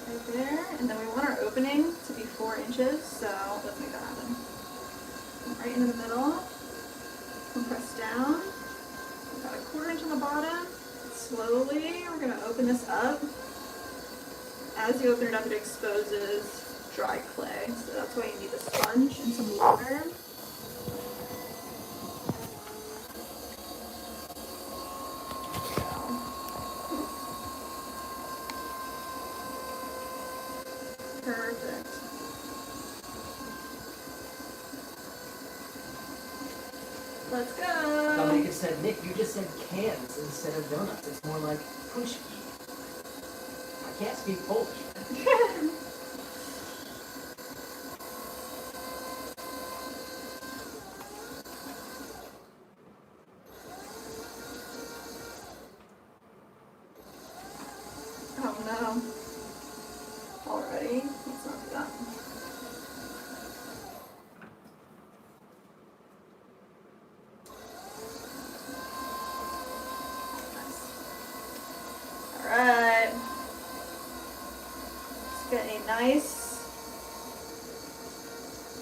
Right there, and then we want our opening to be 4 inches, so let's make that happen. Right into the middle, compress down, about 1/4 inch on the bottom. Slowly, we're going to open this up. As you open it up, it exposes dry clay, so that's why you need a sponge and some water. Perfect. Let's go. Somebody just said, Nick, you just said cans instead of donuts. It's more like pushki. I can't speak Polish. Oh no. Already? Let's not do that. Alright. Let's get a nice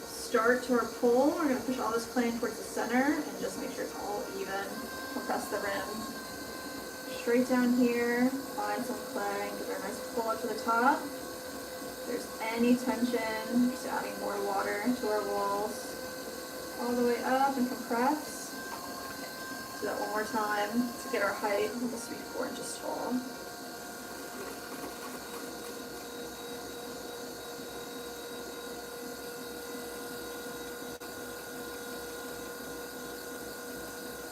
start to our pull. We're going to push all this clay in towards the center and just make sure it's all even. Compress the rim. Straight down here, find some clay, give it a nice pull up to the top. If there's any tension, just adding more water to our walls. All the way up and compress. Do that one more time to get our height. We'll just be 4 inches tall.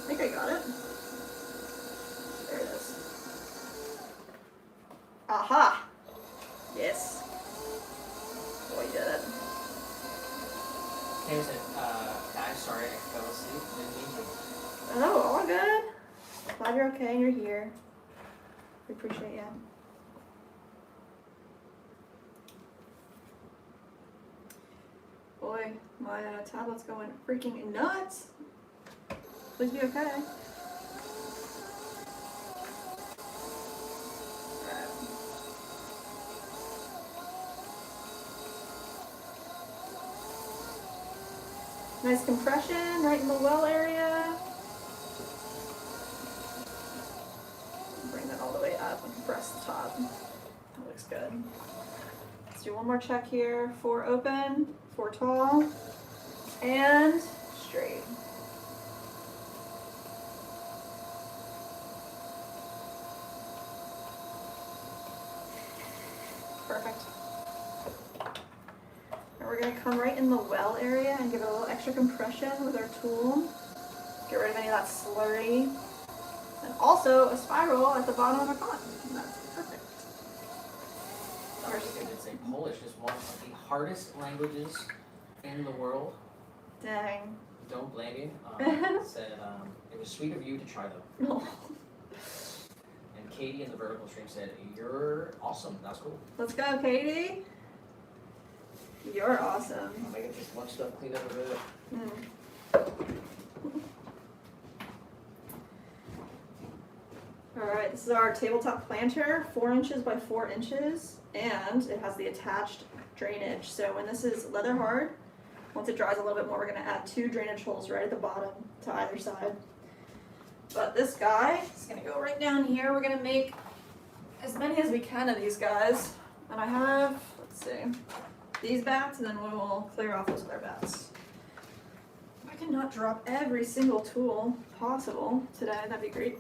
I think I got it. There it is. Aha! Yes. Boy, you did it. Hey, said, guys, sorry, I fell asleep. Didn't mean to. Oh, all good. Glad you're okay and you're here. We appreciate you. Boy, my tablet's going freaking nuts. Please be okay. Nice compression right in the well area. Bring that all the way up and compress the top. That looks good. Let's do one more check here. 4 open, 4 tall, and straight. Perfect. And we're going to come right in the well area and give it a little extra compression with our tool. Get rid of any of that slurry. And also a spiral at the bottom of the pot. And that's perfect. I was going to say Polish is one of the hardest languages in the world. Dang. Don't blame you. Said it was sweet of you to try them. No. And Katie in the vertical stream said, "You're awesome." That's cool. Let's go, Katie. You're awesome. I'll make it just much stuff clean up a bit. Alright, this is our tabletop planter, 4 inches by 4 inches, and it has the attached drainage. So when this is leather hard, once it dries a little bit more, we're going to add 2 drainage holes right at the bottom to either side. But this guy is going to go right down here. We're going to make as many as we can of these guys. And I have, let's see, these bats, and then we will clear off those other bats. If I can not drop every single tool possible today, that'd be great.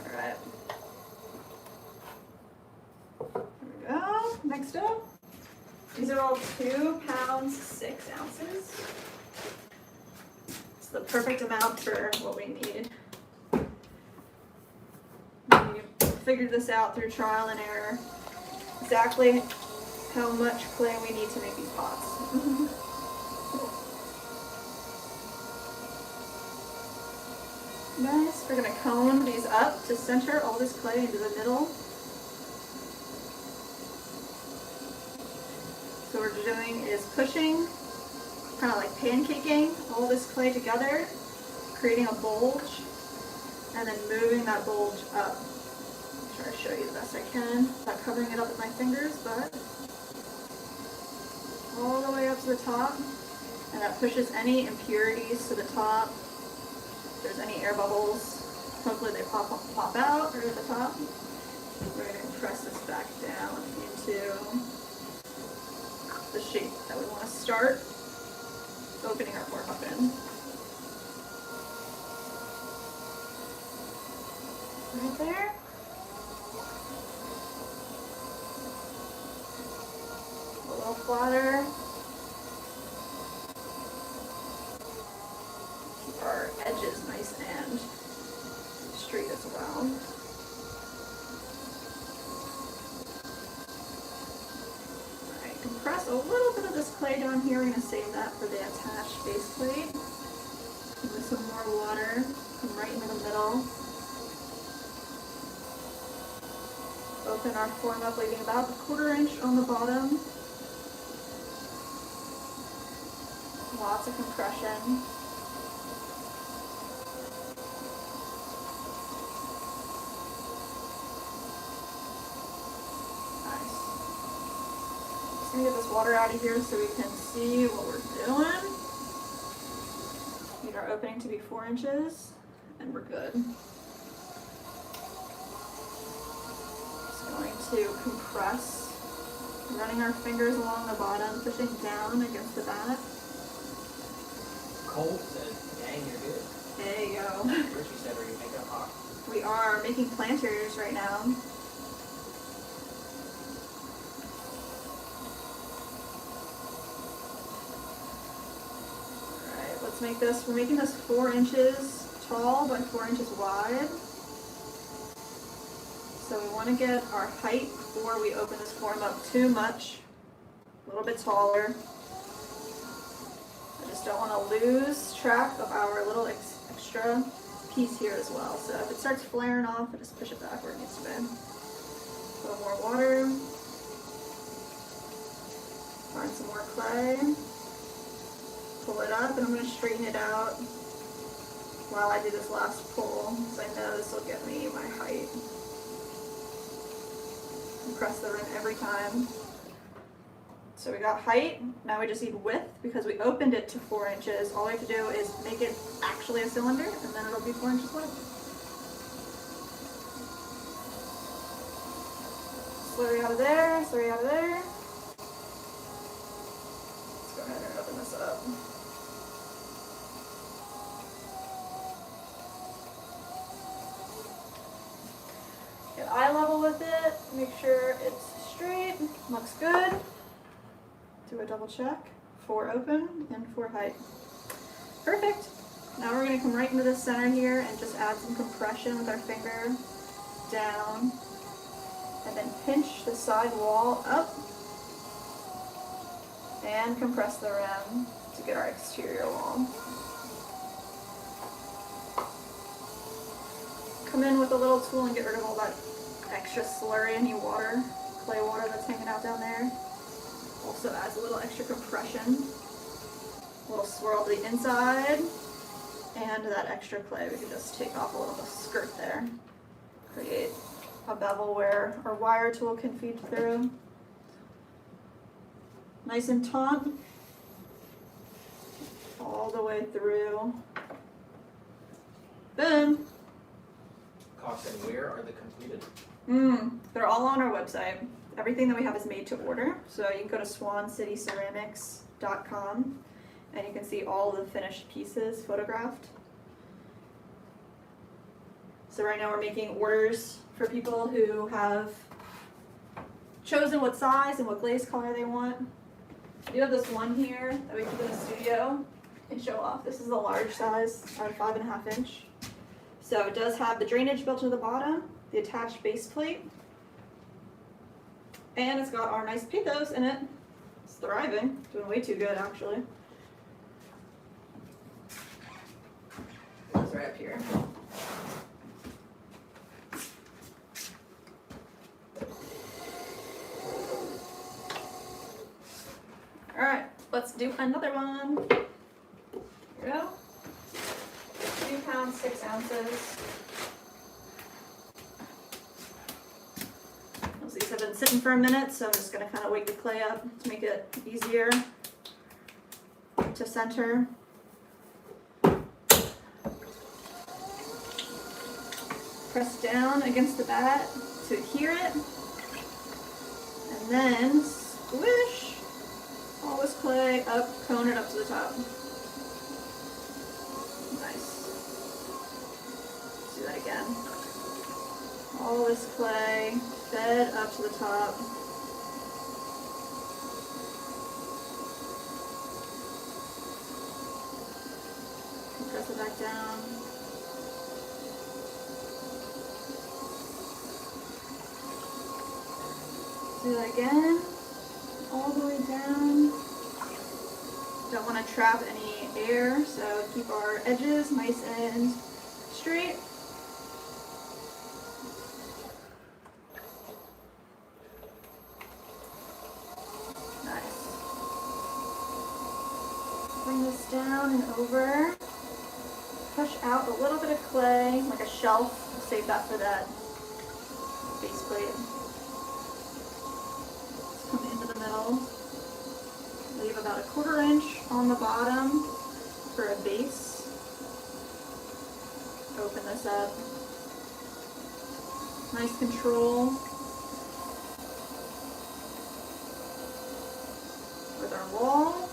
Alright. There we go. Next up. These are all 2 pounds, 6 ounces. It's the perfect amount for what we need. We figured this out through trial and error. Exactly how much clay we need to make these pots. Nice. We're going to cone these up to center all this clay into the middle. So what we're doing is pushing, kind of like pancaking all this clay together, creating a bulge, and then moving that bulge up. Try to show you the best I can without covering it up with my fingers, but all the way up to the top, and that pushes any impurities to the top. If there's any air bubbles, hopefully they pop out right at the top. We're going to press this back down into the shape that we want to start opening our form up in. Right there. A little flatter. Keep our edges nice and straight as well. Alright, compress a little bit of this clay down here. We're going to save that for the attached base plate. With some more water, come right into the middle. Open our form up, leaving about a 1/4 inch on the bottom. Lots of compression. Nice. Just gonna get this water out of here so we can see what we're doing. Need our opening to be 4 inches, and we're good. To compress, running our fingers along the bottom, pushing down against the back. Cole said, dang, you're good. There you go. Richie said, are you making a hot? We are making planters right now. Alright, let's make this, we're making this 4 inches tall by 4 inches wide. So we want to get our height before we open this form up too much, a little bit taller. I just don't want to lose track of our little extra piece here as well. So if it starts flaring off, I just push it back where it needs to be. A little more water. Find some more clay. Pull it up, and I'm going to straighten it out while I do this last pull, because I know this will get me my height. Compress the rim every time. So we got height, now we just need width because we opened it to 4 inches. All we have to do is make it actually a cylinder, and then it'll be 4 inches wide. Slurry out of there, slurry out of there. Let's go ahead and open this up. Get eye level with it, make sure it's straight, looks good. Do a double check for open and for height. Perfect. Now we're going to come right into the center here and just add some compression with our finger down, and then pinch the side wall up and compress the rim to get our exterior wall. Come in with a little tool and get rid of all that extra slurry, any water, clay water that's hanging out down there. Also adds a little extra compression. A little swirl to the inside, and that extra clay we can just take off a little bit of skirt there. Create a bevel where our wire tool can feed through. Nice and taut all the way through. Boom. Cox, and where are the completed? They're all on our website. Everything that we have is made to order. So you can go to swancityceramics.com and you can see all the finished pieces photographed. So right now we're making orders for people who have chosen what size and what glaze color they want. We do have this one here that we keep in the studio and show off. This is the large size, about 5.5 inch. So it does have the drainage built to the bottom, the attached base plate, and it's got our nice pathos in it. It's thriving, doing way too good actually. It's right up here. Alright, let's do another one. Here we go. 2 pounds, 6 ounces. sitting for a minute, so I'm just gonna kind of wake the clay up to make it easier to center. Press down against the bat to adhere it, and then squish all this clay up, cone it up to the top. Nice. Let's do that again. All this clay fed up to the top. Press it back down. Do that again, all the way down. Don't want to trap any air, so keep our edges nice and straight. Nice. Bring this down and over. Push out a little bit of clay, like a shelf. Save that for that base plate. Come into the middle. Leave about a 1/4 inch on the bottom for a base. Open this up. Nice control with our wall.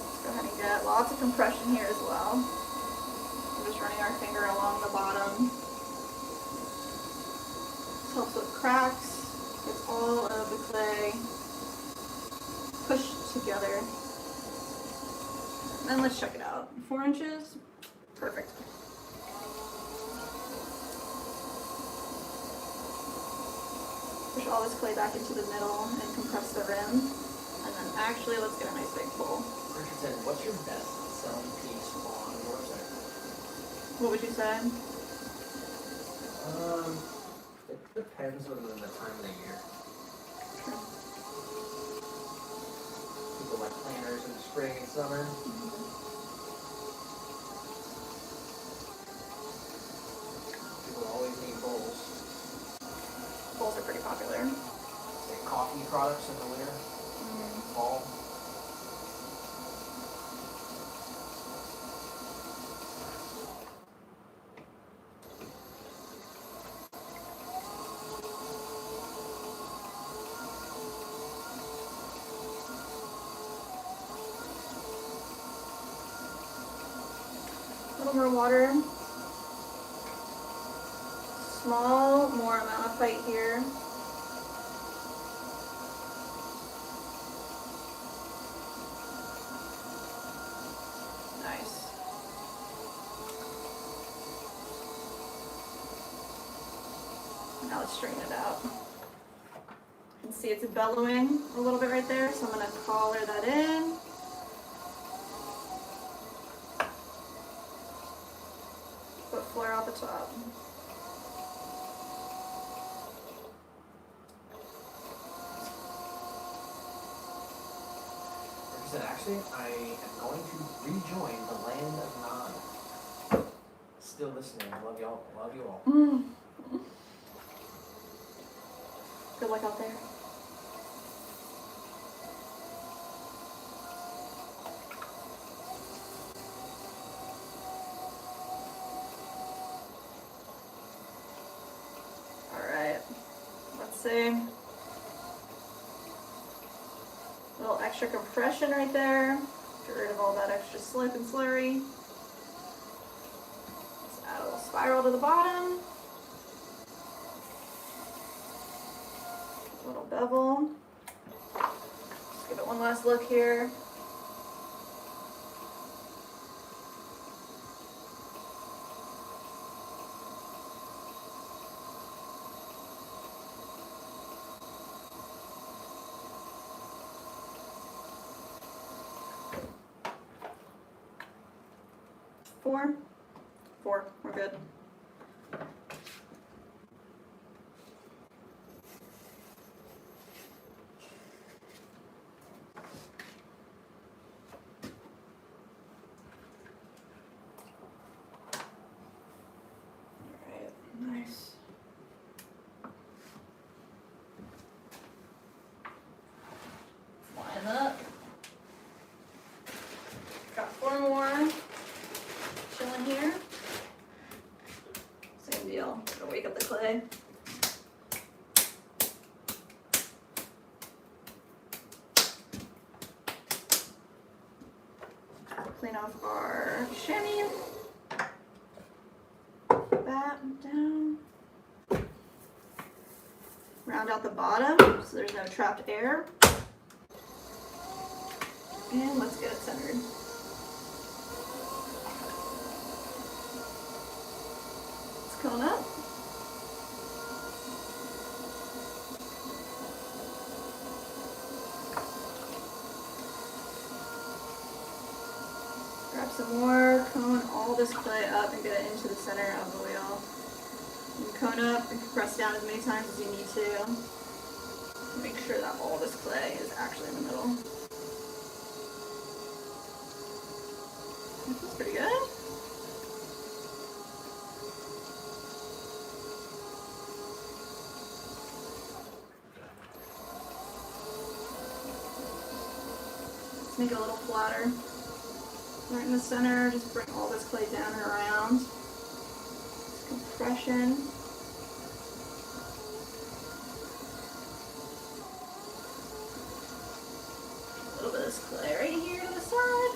Let's go ahead and get lots of compression here as well. We're just running our finger along the bottom. Helps with cracks, gets all of the clay pushed together. And then let's check it out. 4 inches, perfect. Push all this clay back into the middle and compress the rim. And then actually, let's get a nice big pull. Richardson, what's your best selling piece on your website? What would you say? It depends on the time of the year. Sure. People like planters in the spring and summer. People always need bowls. Bowls are pretty popular. Say coffee products in the winter, fall. A little more water. Small, more amount of fight here. Nice. Now let's straighten it out. You can see it's bellowing a little bit right there, so I'm going to collar that in. Put flare out the top. Actually, I am going to rejoin the land of Nod. Still listening. I love y'all. Love you all. Good luck out there. Alright. Let's see. Little extra compression right there. Get rid of all that extra slip and slurry. Let's add a little spiral to the bottom. A little bevel. Just give it one last look here. Four, we're good. clay. Clean off our chamois. That down. Round out the bottom so there's no trapped air. And let's get it centered. Let's cone up. Grab some more, cone all this clay up and get it into the center of the wheel. You can cone up and press down as many times as you need to. Make sure that all this clay is actually in the middle. That feels pretty good. Let's make it a little flatter. Right in the center, just bring all this clay down and around. Just compression. A little bit of this clay right here to the side.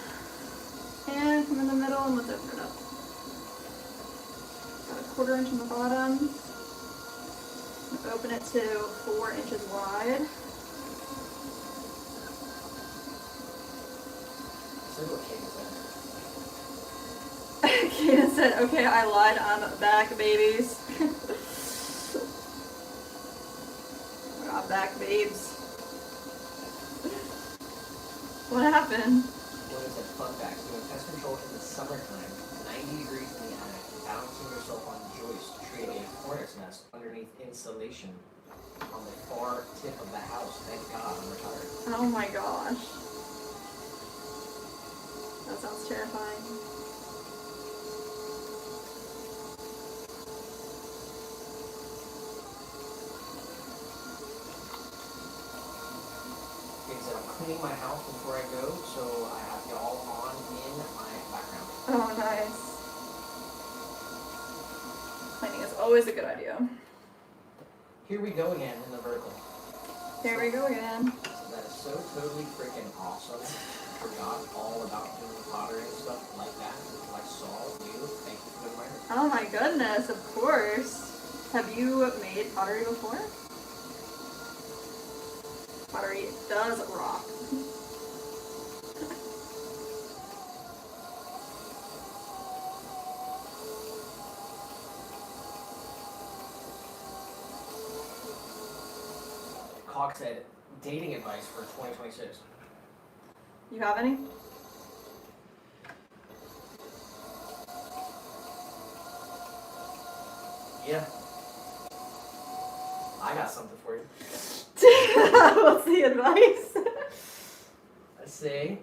And come in the middle and let's open it up. Got a 1/4 inch on the bottom. Open it to 4 inches wide. Kaden said, okay, I lied, I'm back, babies. I'm back, babes. What happened? Well, it's a fun fact. Doing pest control in the summertime, 90 degrees in the attic, balancing yourself on joists to create a hornet's nest underneath insulation on the far tip of the house. Thank God I'm retired. Oh my gosh. That sounds terrifying. Like I said, I'm cleaning my house before I go, so I have y'all on in my background. Oh, nice. Cleaning is always a good idea. Here we go again in the vertical. Here we go again. That is so totally freaking awesome. Forgot all about doing pottery and stuff like that until I saw you. Thank you for the reminder. Oh my goodness, of course. Have you made pottery before? Pottery does rock. Hawk said, dating advice for 2026. You have any? Yeah. I got something for you. What's the advice? I say,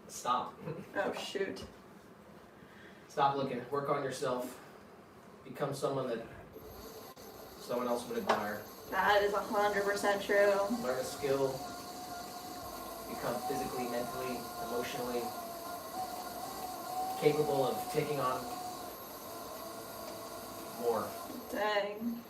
stop. Oh shoot. Stop looking. Work on yourself. Become someone that someone else would admire. That is 100% true. Learn a skill. Become physically, mentally, emotionally capable of taking on more. Dang.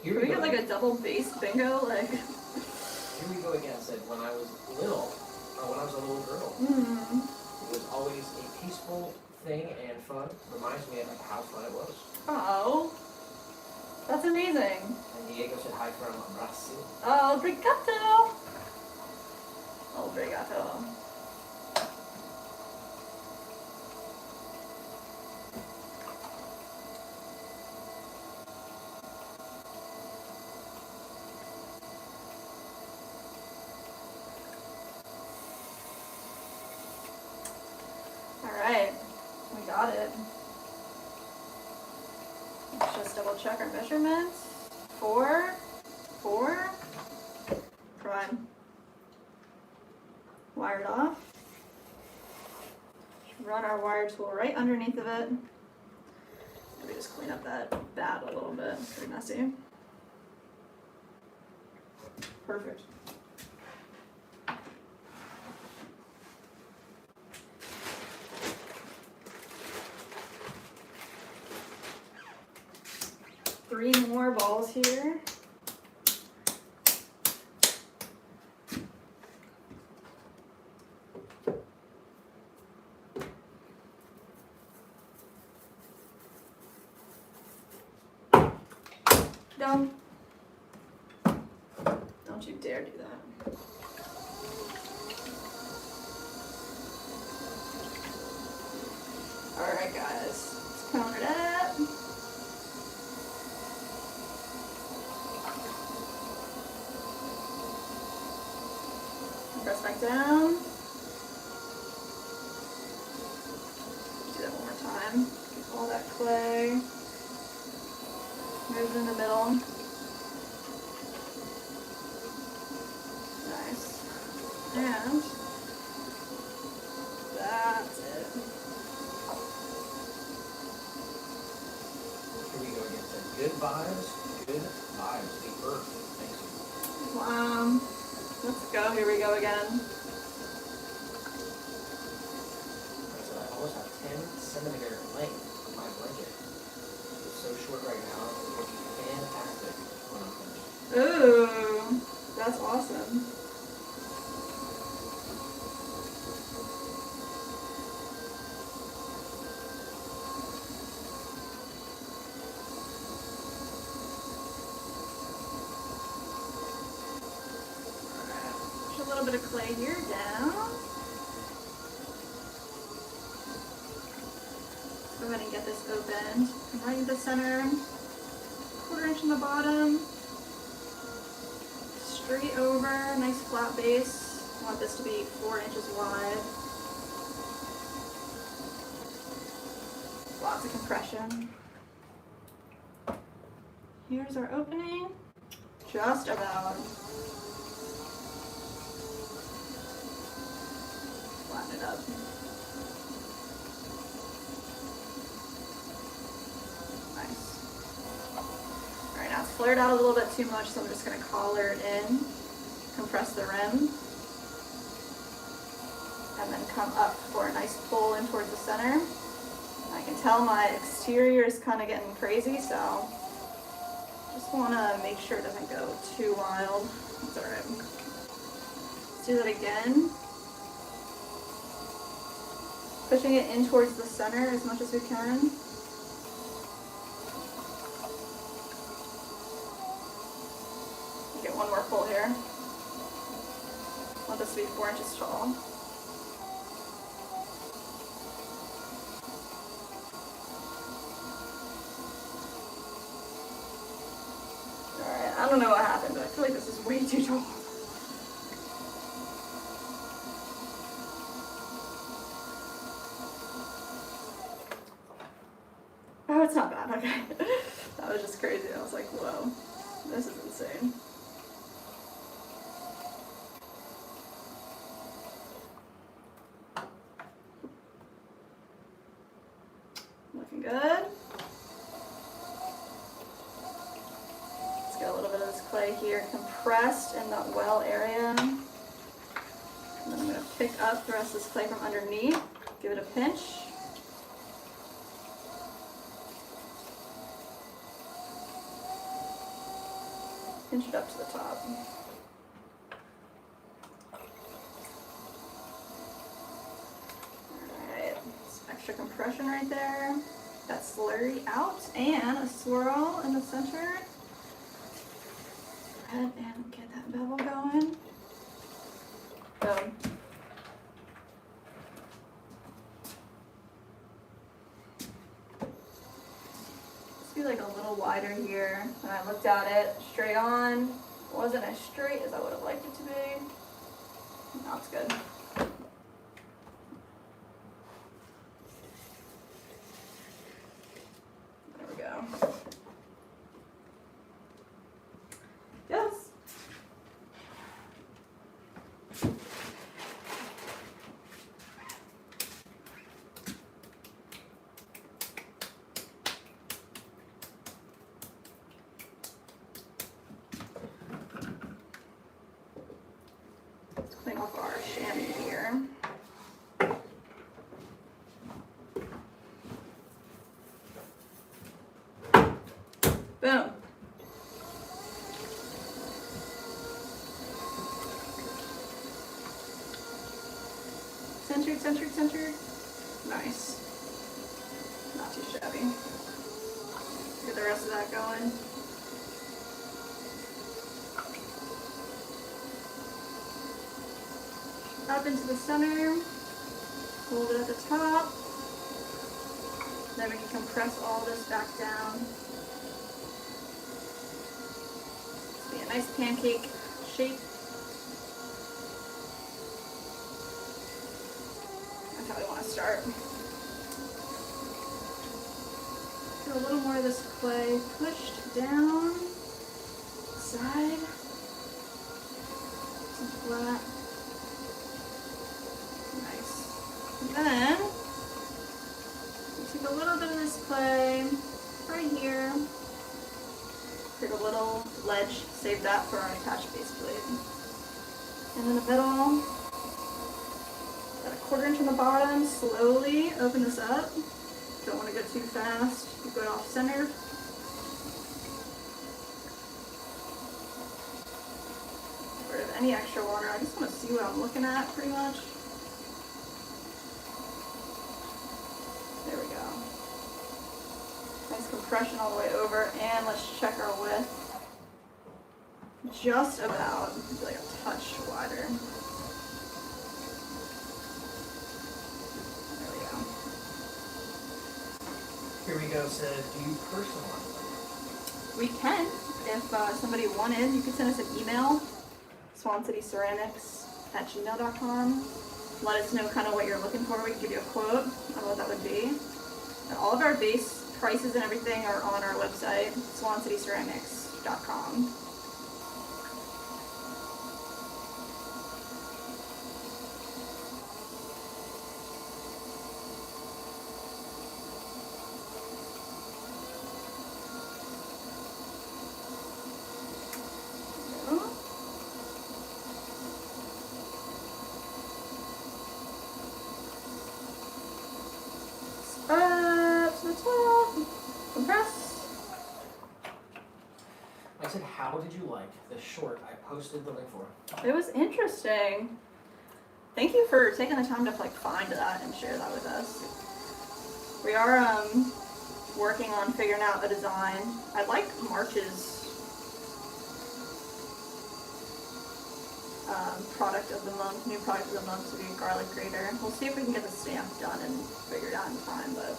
Here Can we we get go. like a double bass bingo? Like. Here we go again. Said when I was little, or when I was a little girl, Mm. it was always a peaceful thing and fun. Reminds me of how fun it was. Oh. That's amazing. And Diego said hi from Brazil. Oh, obrigado. Obrigado. Alright, we got it. Let's just double check our measurements. 4, prime. Wired off. Run our wire tool right underneath of it. Maybe just clean up that bat a little bit. It's pretty messy. Perfect. 3 more balls here. Don't you dare do that. Alright guys, let's count it up. Press back down. Do that one more time. Get all that clay. Move it in the middle. Nice. And that's it. Here we go again. So good vibes. Good vibes. The earth. Thanks. Wow. Let's go. Here we go again. Alright, so I almost have 10 centimeter length of my blanket. It's so short right now. It will be fantastic when I'm finished. Ooh, that's awesome. Push a little bit of clay here down. Let's go ahead and get this opened. Right in the center, 1/4 inch in the bottom. Straight over, nice flat base. I want this to be 4 inches wide. Lots of compression. Here's our opening. Just about. Flatten it up. Nice. Alright, now it's flared out a little bit too much, so I'm just going to collar it in, compress the rim, and then come up for a nice pull in towards the center. I can tell my exterior is kind of getting crazy, so just want to make sure it doesn't go too wild. That's alright. Let's do that again. Pushing it in towards the center as much as we can. Get one more pull here. I want this to be 4 inches tall. Alright, I don't know what happened, but I feel like this is way too tall. Oh, it's not bad, okay. That was just crazy. I was like, whoa, this is insane. Looking good. Let's get a little bit of this clay here compressed in that well area. And then I'm going to pick up the rest of this clay from underneath, give it a pinch. Pinch it up to the top. Alright, some extra compression right there. That slurry out and a swirl in the center. Go ahead and get that bevel going. Boom. Like a little wider here. When I looked at it straight on, wasn't as straight as I would have liked it to be. Now it's good. There we go. Yes. Clean off our chamois. Boom. Centered, centered, centered. Nice. Not too shabby. Get the rest of that going. Up into the center. Hold it at the top. Then we can compress all this back down. Be a nice pancake shape. That's how we want to start. Do a little more of this clay pushed down, side, some flat. Nice. And then we take a little bit of this clay right here. Take a little ledge, save that for our attached base plate. And in the middle, got a 1/4 inch on the bottom, slowly open this up. Don't want to go too fast, keep it off center. Get rid of any extra water. I just want to see what I'm looking at pretty much. There we go. Nice compression all the way over, and let's check our width. Just about, maybe like a touch wider. There we go. Here we go, said, do you personalize them? We can. If somebody wanted, you could send us an email, swancityceramics@gmail.com. Let us know kind of what you're looking for. We can give you a quote on what that would be. And all of our base prices and everything are on our website, swancityceramics.com. Up to the top, compress. I said, how did you like the short I posted the link for? It was interesting. Thank you for taking the time to like find that and share that with us. We are working on figuring out a design. I like March's product of the month, new product of the month to be a garlic grater. We'll see if we can get the stamp done and figured out in time, but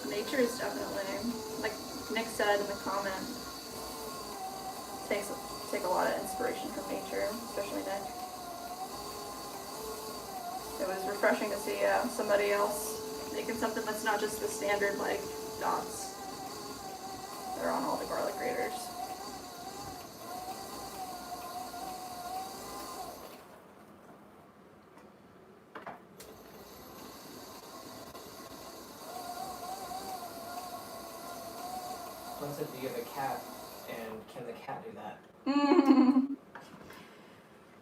nature is definitely, like Nick said in the comment, take a lot of inspiration from nature, especially Nick. It was refreshing to see somebody else making something that's not just the standard like dots that are on all the garlic graters. Someone said, do you have a cat? And can the cat do that?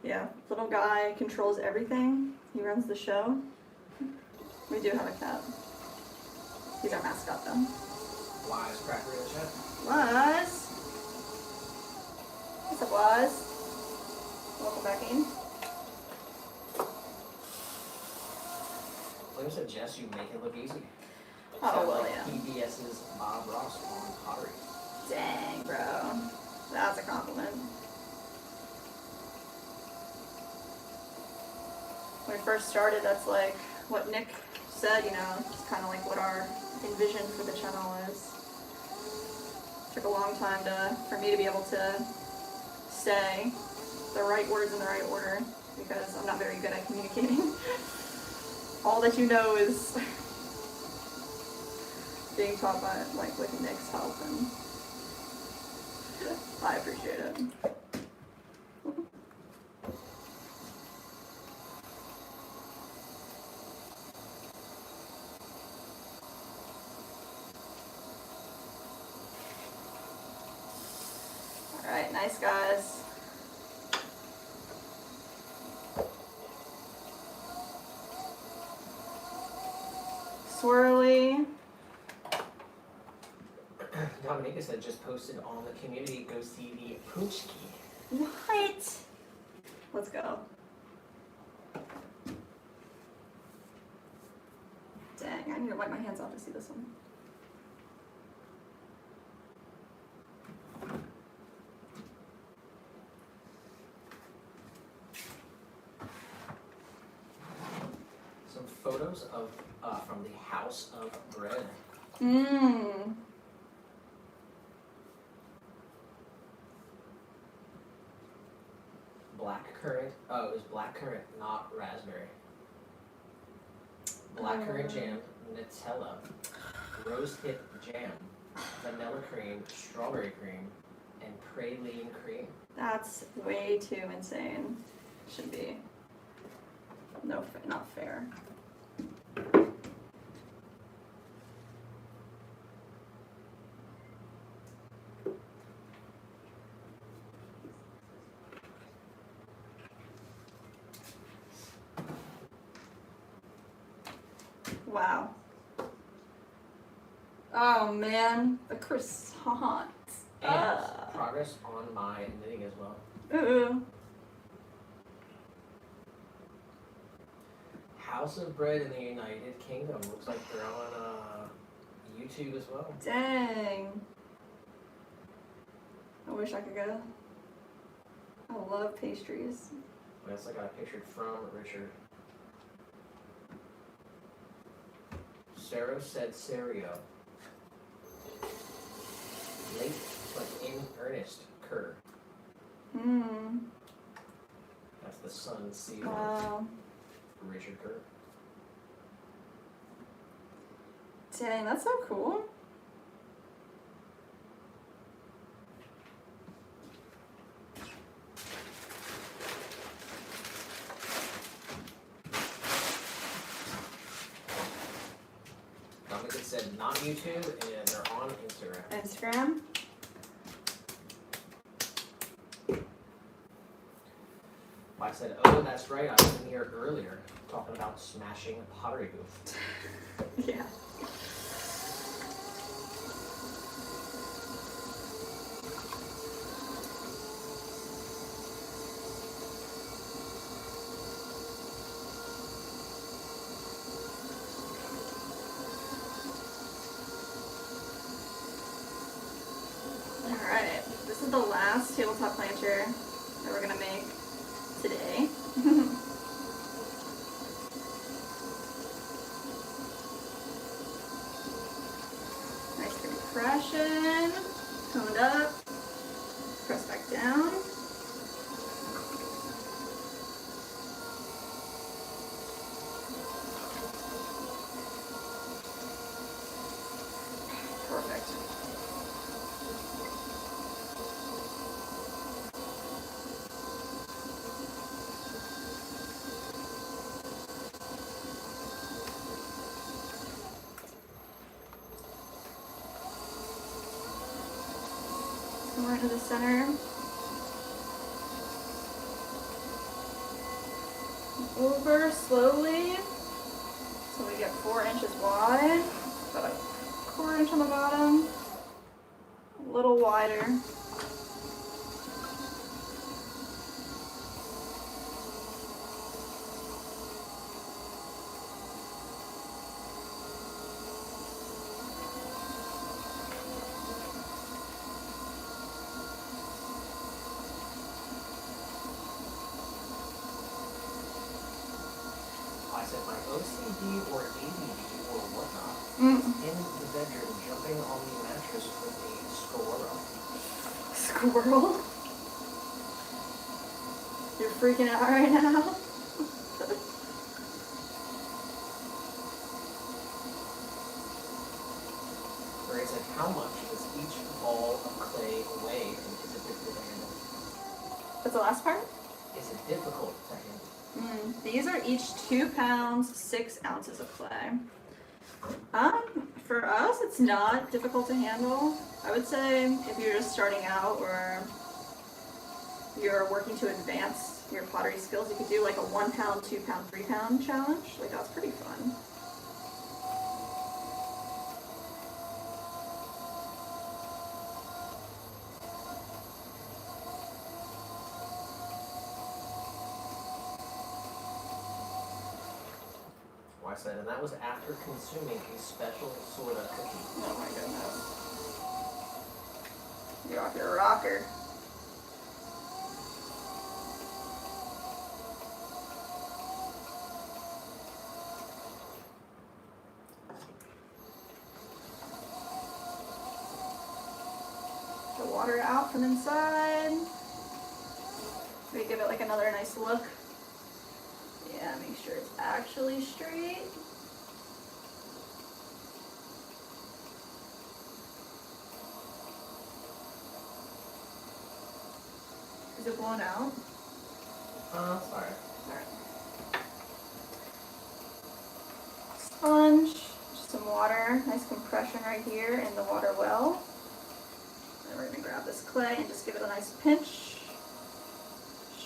Yeah, little guy controls everything. He runs the show. We do have a cat. He's our mascot though. Wise cracker in the chat. Waz! What's up, Waz? Welcome back in. William said, Jess, you make it look easy. Oh, Sounds well, like yeah. PBS's Bob Ross on Pottery. Dang, bro. That's a compliment. When we first started, that's like what Nick said, you know, just kind of like what our envision for the channel is. Took a long time for me to be able to say the right words in the right order because I'm not very good at communicating. All that you know is being taught by, like, with Nick's help, and I appreciate it. Alright, nice guys. Swirly. Dominica said just posted on the community, go see the Punchki. What? Let's go. Dang, I need to wipe my hands off to see this one. Some photos of from the House of Bread. Mmm. Blackcurrant. Oh, it was blackcurrant, not raspberry. Blackcurrant jam, Nutella, rose hip jam, vanilla cream, strawberry cream, and praline cream. That's way too insane. Should be. No, not fair. Wow. Oh man, the croissant. And progress on my knitting as well. Ooh. House of Bread in the United Kingdom. Looks like they're on YouTube as well. Dang. I wish I could go. I love pastries. What else I got pictured from Richard? Sarah said Serio. Late, but in earnest, Kerr. Hmm. That's the Sun Sea. Wow. Richard Kerr. Dang, that's so cool. Dominic said not YouTube, and they're on Instagram. Instagram. I said, oh, that's right, I was in here earlier talking about smashing a pottery booth. Yeah. Alright, this is the last tabletop planter that we're gonna make today. Nice compression, toned up, press back down. Perfect. More into the center. Over slowly. So we get 4 inches wide. About a 1/4 inch on the bottom. A little wider. I said my OCD or ADD or whatnot Mm. in the bedroom jumping on the mattress with a squirrel. Squirrel? You're freaking out right now? Where it said, how much does each ball of clay weigh and is it difficult to handle? What's the last part? Is it difficult to handle? These are each 2 pounds, 6 ounces of clay. For us, it's not difficult to handle. I would say if you're just starting out or you're working to advance your pottery skills, you could do like a 1 pound, 2 pound, 3 pound challenge. Like that's pretty fun. said, and that was after consuming a special soda cookie. Oh my goodness. You're a rocker. The water out from inside. We give it like another nice look. Yeah, make sure it's actually straight. Is it blown out? Sorry. Alright. Sponge, just some water, nice compression right here in the water well. Then we're gonna grab this clay and just give it a nice pinch.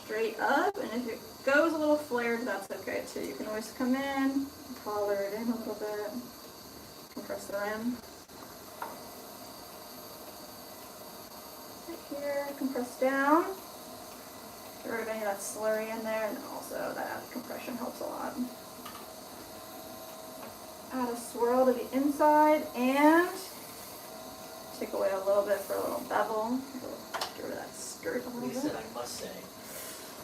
Straight up, and if it goes a little flared, that's okay too. You can always come in, collar it in a little bit, compress the rim. Right here, compress down. Get rid of any of that slurry in there, and then also that added compression helps a lot. Add a swirl to the inside, and take away a little bit for a little bevel. Get rid of that skirt a little bit. Lisa, I must say,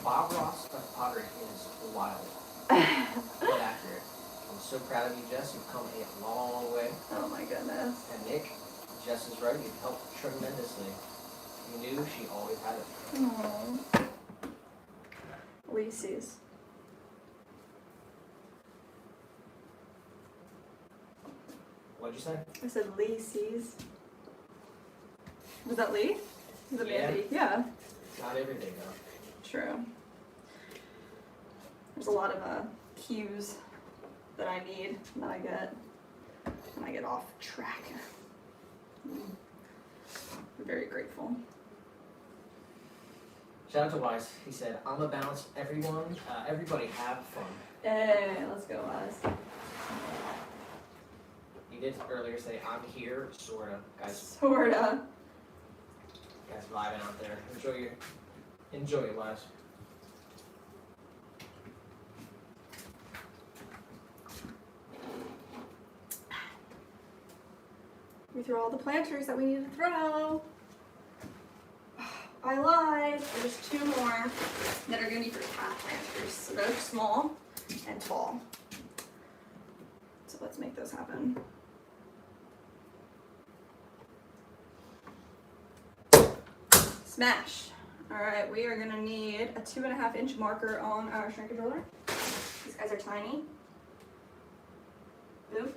Bob Ross of Pottery is wild, but accurate. I'm so proud of you, Jess. You've come a long way. Oh my goodness. And Nick, Jess is right. You've helped tremendously. You knew she always had it. Aww. Lacey's. What'd you say? I said Lacey's. Was that Lee? Was it Yeah. Mandy? Yeah. Not everything, though. True. There's a lot of cues that I need that I get when I get off track. I'm very grateful. Shout out to Wise. He said, "I'm a bounce. Everybody have fun." Hey, let's go, Wes. You did earlier say, "I'm here," sorta. Guys Sorta. vibing out there. Enjoy it, Wise. We threw all the planters that we needed to throw. I lied. There's 2 more that are going to be for cat planters. So they're small and tall. So let's make those happen. Smash. All right, we are going to need a 2.5-inch marker on our shrinkage roller. These guys are tiny. Boop.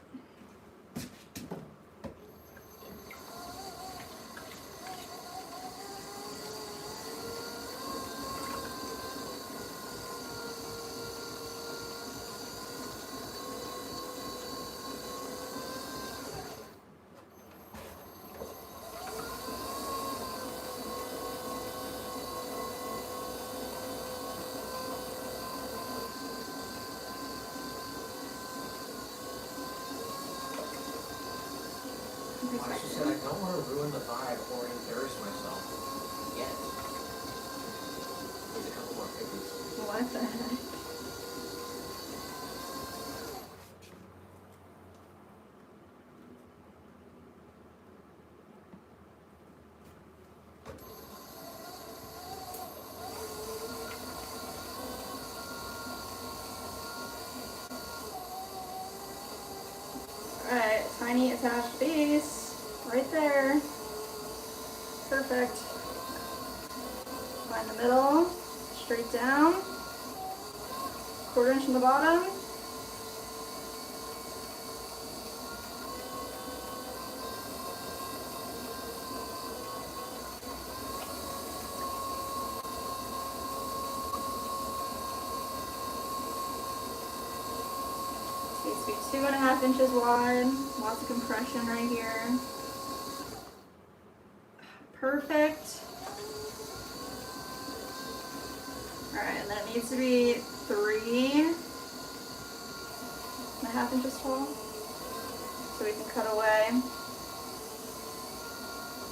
She said, "I don't want to ruin the vibe or embarrass myself yet." There's a couple more cookies. What the heck? Alright, tiny attached base. Right there. Perfect. Find the middle. Straight down. 1/4 inch in the bottom. Needs to be 2.5 inches wide. Lots of compression right here. Perfect. Alright, and then it needs to be 3.5 inches tall. So we can cut away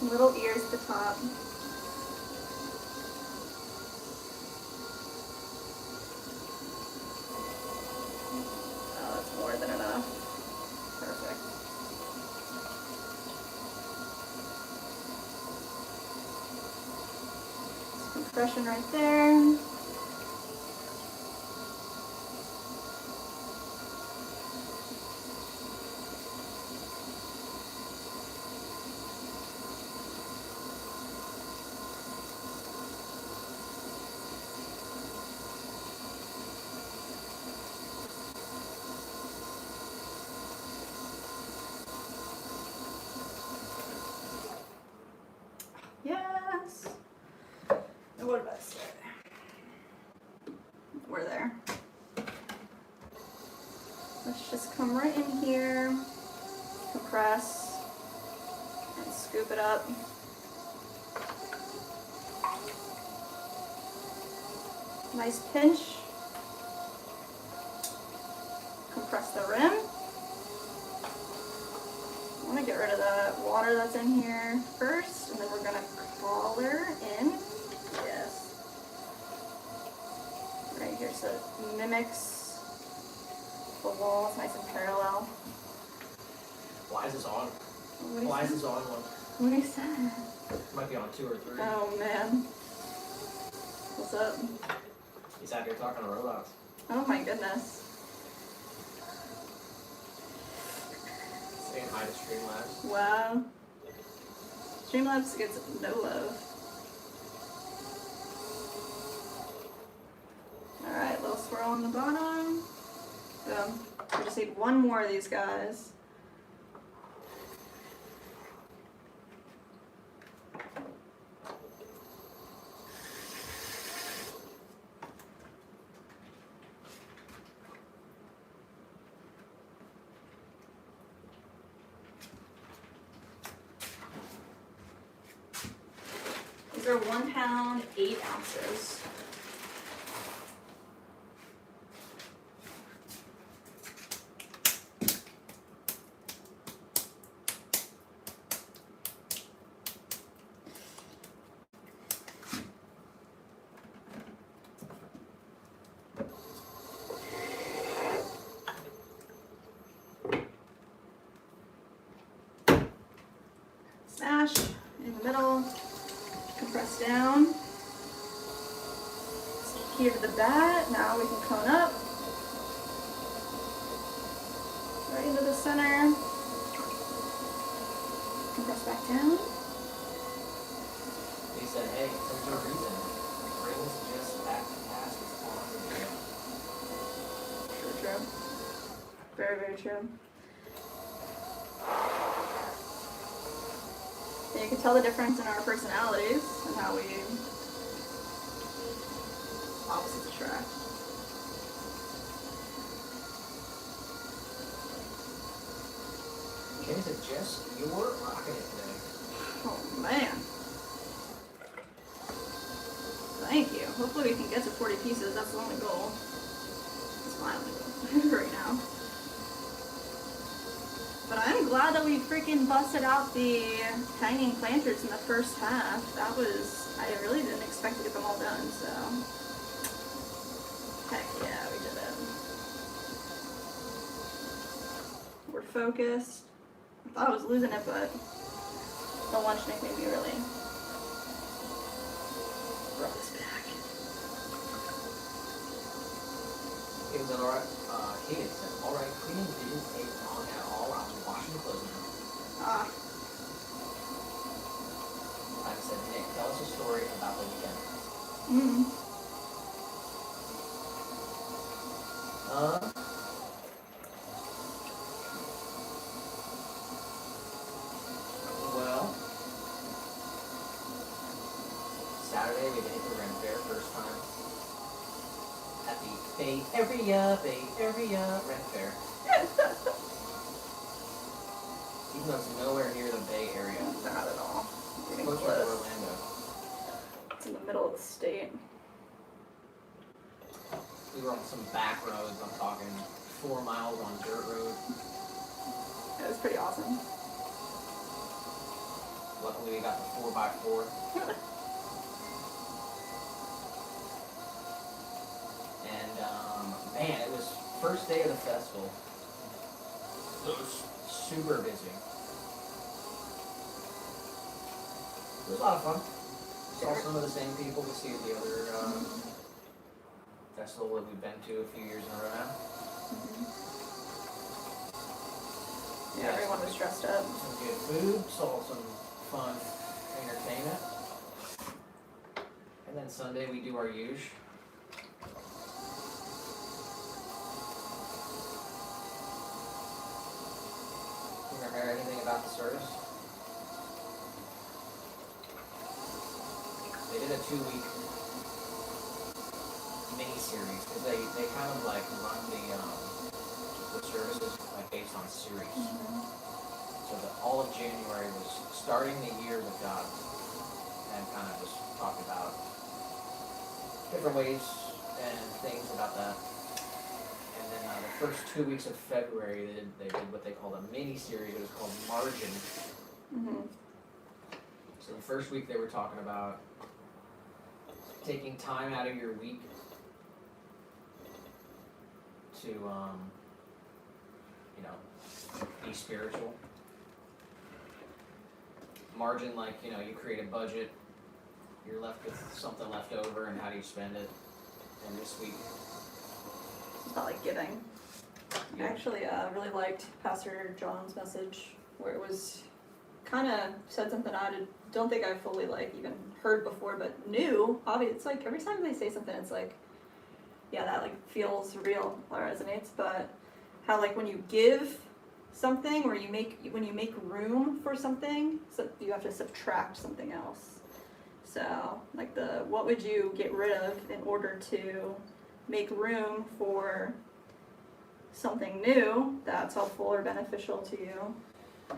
little ears at the top. Oh, that's more than impression right there. Yes. And what did I say? We're there. Let's just come right in here, compress, and scoop it up. Nice pinch. Compress the rim. I want to get rid of that water that's in here first, and then we're going to collar in. Yes. Right here, so it mimics the wall. It's nice and parallel. Why is this on? What Is this on one? What do you say? It might be on 2 or 3. Oh man. What's up? He's out here talking to robots. Oh my goodness. Saying hi to Streamlabs. Wow. Streamlabs gets no love. Alright, little swirl on the bottom. Boom. We just need one more of these guys. These are 1 pound, 8 ounces. Smash in the middle. Compress down. Here to the bat. Now we can cone up. Right into the center. Compress back down. He said, hey, there's no reason. Rings just back to pass is on the True, true. Very, very true. And you can tell the difference in our personalities and how we opposites attract. Kenny said, Jess, you were rocking it today. Oh man. Thank you. Hopefully we can get to 40 pieces. That's the only goal. That's my only goal right now. But I'm glad that we freaking busted out the hanging planters in the first half. That was, I really didn't expect to get them all done, so. Heck yeah, we did it. We're focused. I thought I was losing it, but the lunch nick made me really rub this back. It was alright. Kaden said, alright, cleaning didn't take long at all. I was washing the clothes now. Ah, I said, Nick, tell us a story about the weekend. Well, Saturday we hit the Ren Fair first time at the Bay Area Ren Fair. Even though it's nowhere near the Bay Area. not at all. It's Getting closer to close. Orlando. It's in the middle of the state. We were on some back roads. I'm talking 4 miles on dirt road. It was pretty awesome. Luckily, we got the 4x4. And man, it was first day of the festival. It was super busy. It was a lot of fun. Saw some of the same people we see at the other festival that we've been to a few years in a row now. Yeah, everyone was dressed up. Some good food, saw some fun entertainment. And then Sunday we do our usual. You remember anything about the service? They did a 2-week mini-series because they kind of like run the services like based on series. So all of January was starting the year with God and kind of just talk about different ways and things about that. And then the first 2 weeks of February they did what they called a mini-series. It was called Margin. So the first week they were talking about taking time out of your week to, be spiritual. Margin, like, you create a budget, you're left with something left over, and how do you spend it? And this week, It's not like giving. I actually really liked Pastor John's message, where it was kind of said something I don't think I fully even heard before, but knew. Obviously, it's like every time they say something, it's like, yeah, that feels real or resonates. But how when you give something, or when you make room for something, so you have to subtract something else. So what would you get rid of in order to make room for something new that's helpful or beneficial to you?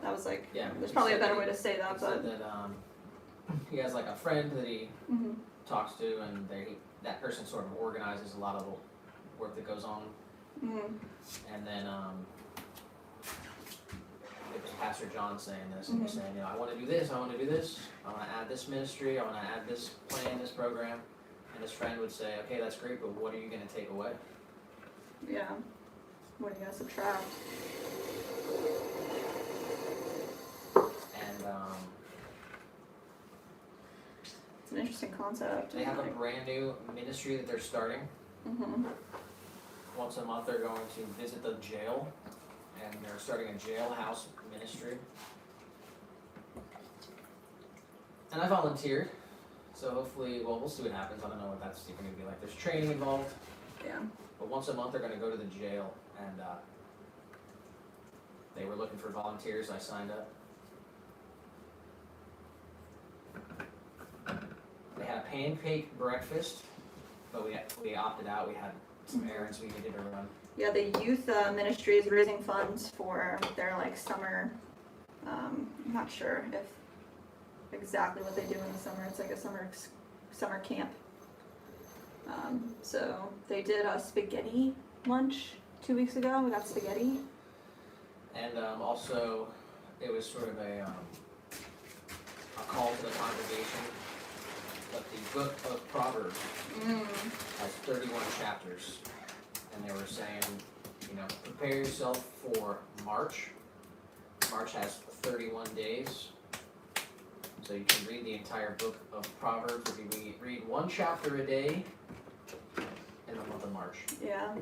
That was there's probably a better way to say that, but said that he has a friend that he talks to, and that person sort of organizes a lot of the work that goes on. And then it was Pastor John saying this, and he's saying, I want to do this, I want to do this, I want to add this ministry, I want to add this plan, this program. And his friend would say, okay, that's great, but what are you going to take away? Yeah. What are you going to subtract? And it's an interesting concept. They have a brand new ministry that they're starting. Once a month they're going to visit the jail, and they're starting a jailhouse ministry. And I volunteered, so hopefully, we'll see what happens. I don't know what that's even going to be like. There's training involved. Yeah. But once a month they're going to go to the jail, and they were looking for volunteers. I signed up. They had a pancake breakfast, but we opted out. We had some errands we needed to run. Yeah, the youth ministry is raising funds for their summer. I'm not sure if exactly what they do in the summer. It's like a summer camp. So they did a spaghetti lunch 2 weeks ago. We got spaghetti. And also, it was sort of a call to the congregation. But the book of Proverbs has 31 chapters. And they were saying, prepare yourself for March. March has 31 days. So you can read the entire book of Proverbs if you read one chapter a day in the month of March. Yeah.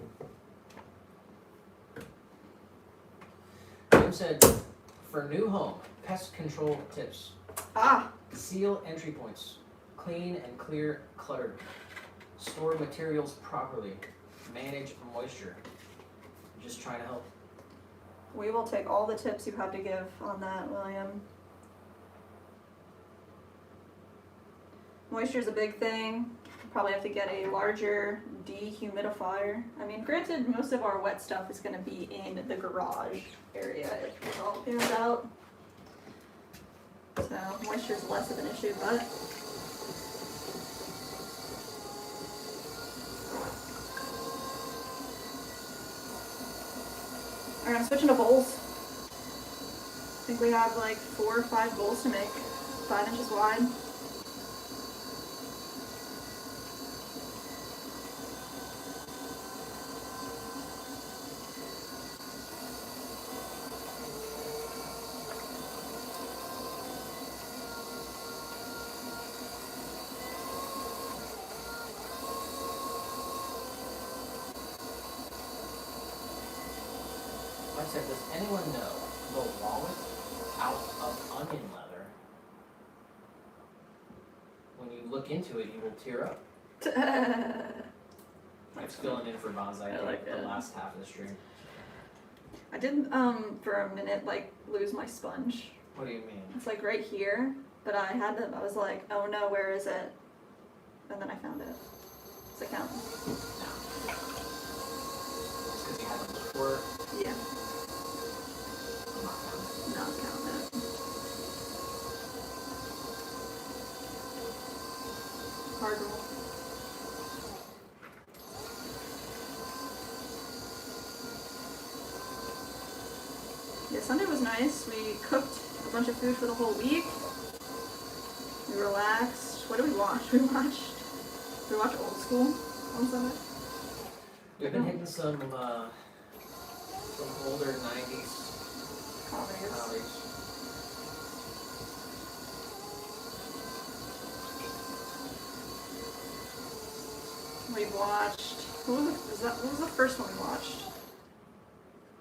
Jim said, for new home, pest control tips. Seal entry points. Clean and clear clutter. Store materials properly. Manage moisture. Just trying to help. We will take all the tips you have to give on that, William. Moisture is a big thing. Probably have to get a larger dehumidifier. I mean, granted, most of our wet stuff is going to be in the garage area if it all pans out. So moisture is less of an issue, but alright, I'm switching to bowls. I think we have 4 or 5 bowls to make, 5 inches wide. anyone know the wallet out of onion leather? When you look into it, you will tear up. I'm filling in for Bonsai I like the it. last half of the stream. I did for a minute like lose my sponge. What do you mean? It's like right here, but I was like, oh no, where is it? And then I found it. Does it count? No. Just because you had it before, Yeah. I'm not counting. Not count it. Hard roll. Yeah, Sunday was nice. We cooked a bunch of food for the whole week. We relaxed. What did we watch? We watched Old School on Sunday. We've been hitting some older 90s comedies. We watched. What was the first one we watched?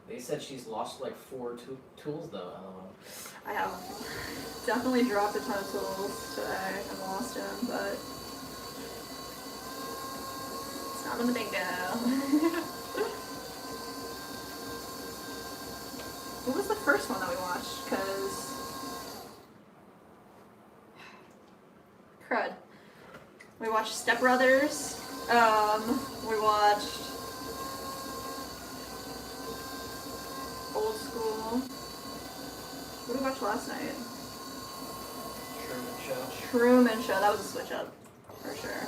They said she's lost like 4 tools though, LOL. I have definitely dropped a ton of tools today and lost them, but it's not in the bingo. What was the first one that we watched? Cause crud. We watched Step Brothers. We watched Old School. What did we watch last night? Truman Show. Truman Show. That was a switch up, for sure.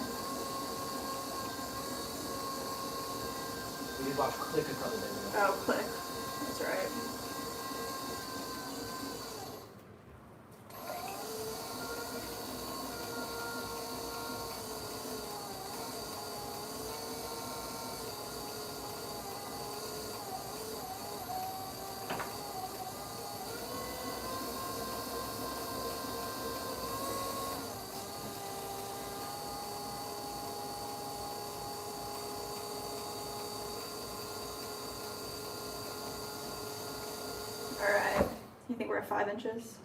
We did watch Click a couple days ago. Oh, Click. That's right. Alright. You think we're at 5 inches?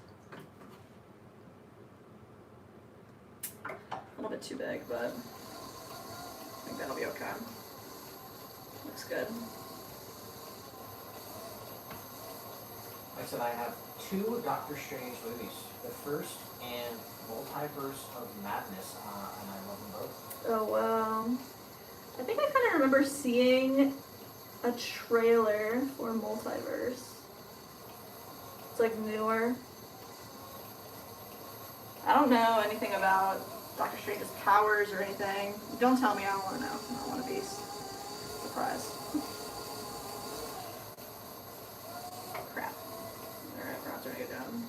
A little bit too big, but I think that'll be okay. Looks good. Like I said, I have 2 Doctor Strange movies. The first and Multiverse of Madness, and I love them both. Oh, wow. I think I kind of remember seeing a trailer for Multiverse. It's like newer. I don't know anything about Doctor Strange's powers or anything. Don't tell me, I don't want to know. I don't want to be surprised. Crap. Alright, we're not turning it down.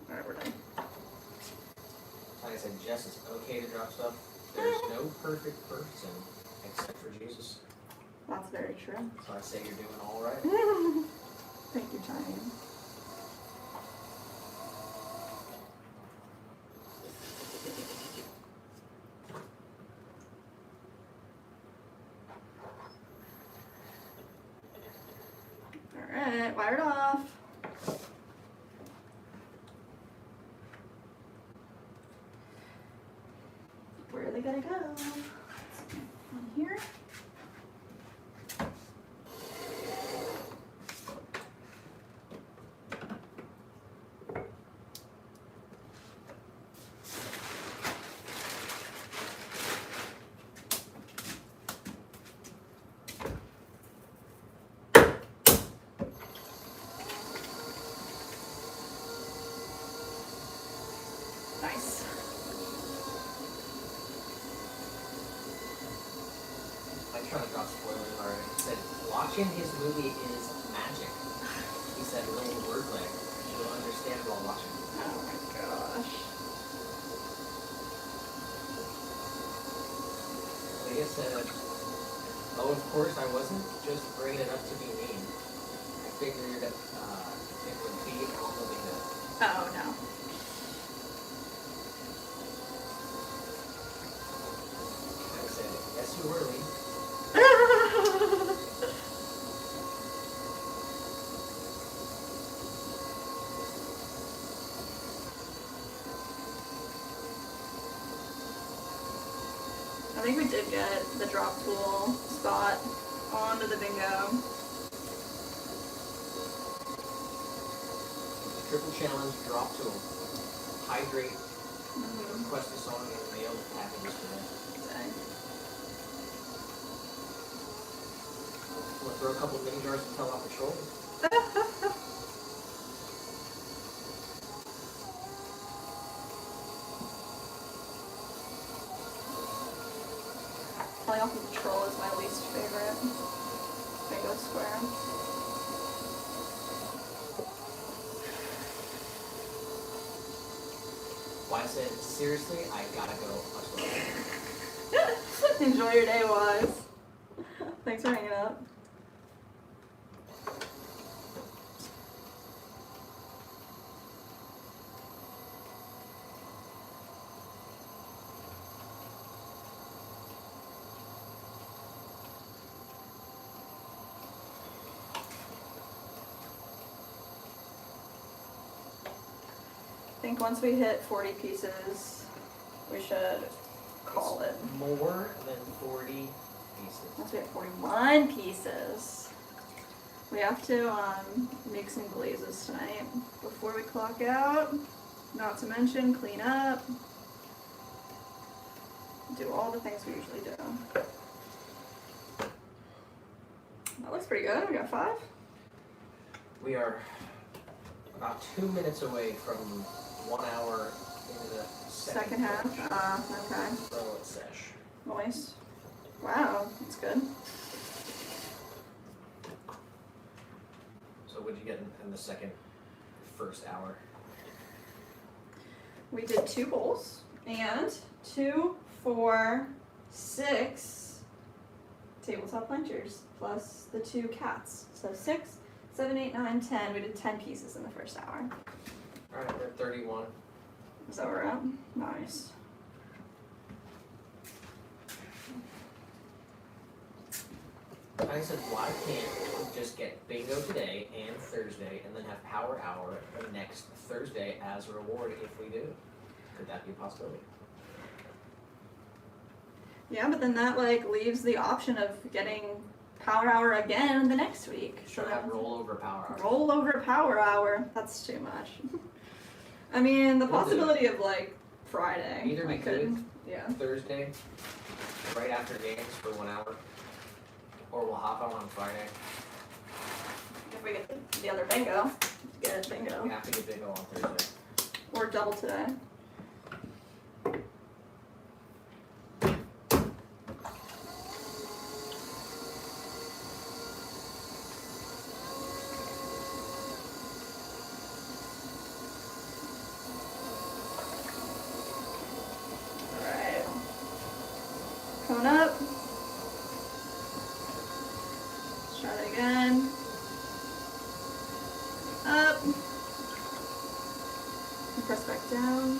Alright, we're done. Like I said, Jess, it's okay to drop stuff. There's no perfect person except for Jesus. That's very true. So I say you're doing all right. Thank you, Tiny. Alright, wired off. Where are they gonna go? On here? Nice. I'm trying to drop spoilers already. He said, watching his movie is magic. He said, a little wordplay. You'll understand while watching. Oh my gosh. Leah said, oh, of course I wasn't just bringing it up to be mean. I figured it would be on the bingo. Oh no. too early. I think we did get the drop tool spot onto the bingo. Triple challenge, drop tool. Hydrate. Mm-hmm. Request a song and mail the packages today. Dang. We'll throw a couple of mini jars and tell off the troll. Telling off the troll is my least favorite bingo square. Why I said, seriously, I gotta go. Enjoy your day, Wise. Thanks for hanging out. I think once we hit 40 pieces, we should call it. More than 40 pieces. Once we hit 41 pieces, we have to make some glazes tonight before we clock out. Not to mention clean up, do all the things we usually do. That looks pretty good. We got 5. We are about 2 minutes away from 1 hour into the Second half. Okay. row at sesh. Nice. Wow, that's good. So what did you get in the first hour? We did 2 bowls and 2, 4, 6 tabletop planters plus the 2 cats. So 6, 7, 8, 9, 10. We did 10 pieces in the first hour. Alright, we're at 31. Is that where we're at? Nice. I said, why can't we just get bingo today and Thursday and then have power hour next Thursday as a reward if we do? Could that be a possibility? Yeah, but then that like leaves the option of getting power hour again the next week. Should have rollover power hour. Rollover power hour. That's too much. I mean, the We'll do possibility of like Friday. Either we I could, Yeah. Thursday, right after games for 1 hour, or we'll hop on Friday. If we get the other bingo, get bingo. We have to get bingo on Thursday. Or double today. Alright. Cone up. Let's try that again. Up. And press back down.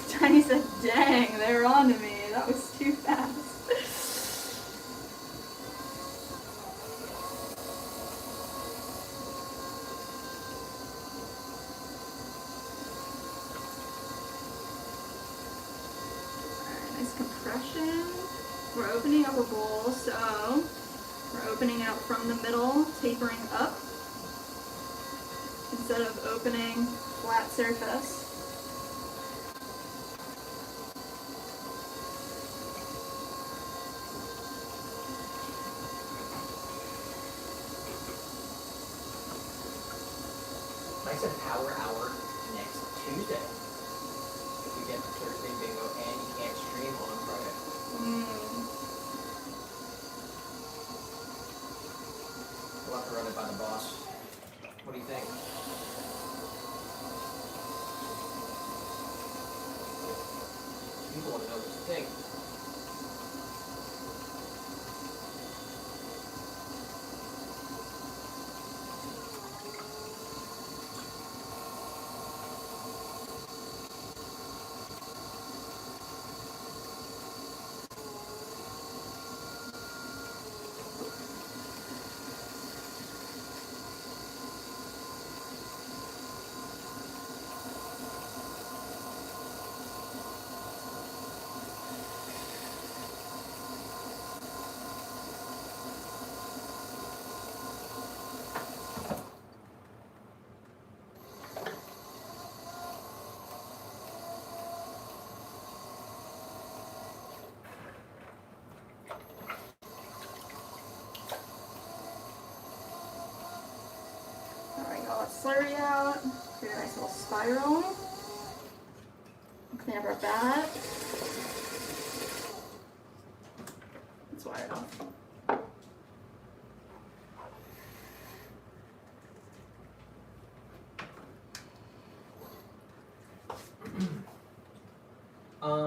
Tiny said, dang, they were on to me. That was too fast. Alright, nice compression. We're opening up a bowl, so we're opening out from the middle, tapering up, instead of opening flat surface. I said power hour next Tuesday. If we get the Thursday bingo and you can't stream on Friday. We'll have to run it by the boss. What do you think? People want to know what you think. slurry out. Create a nice little spiral. Clean up our bat. It's wired off.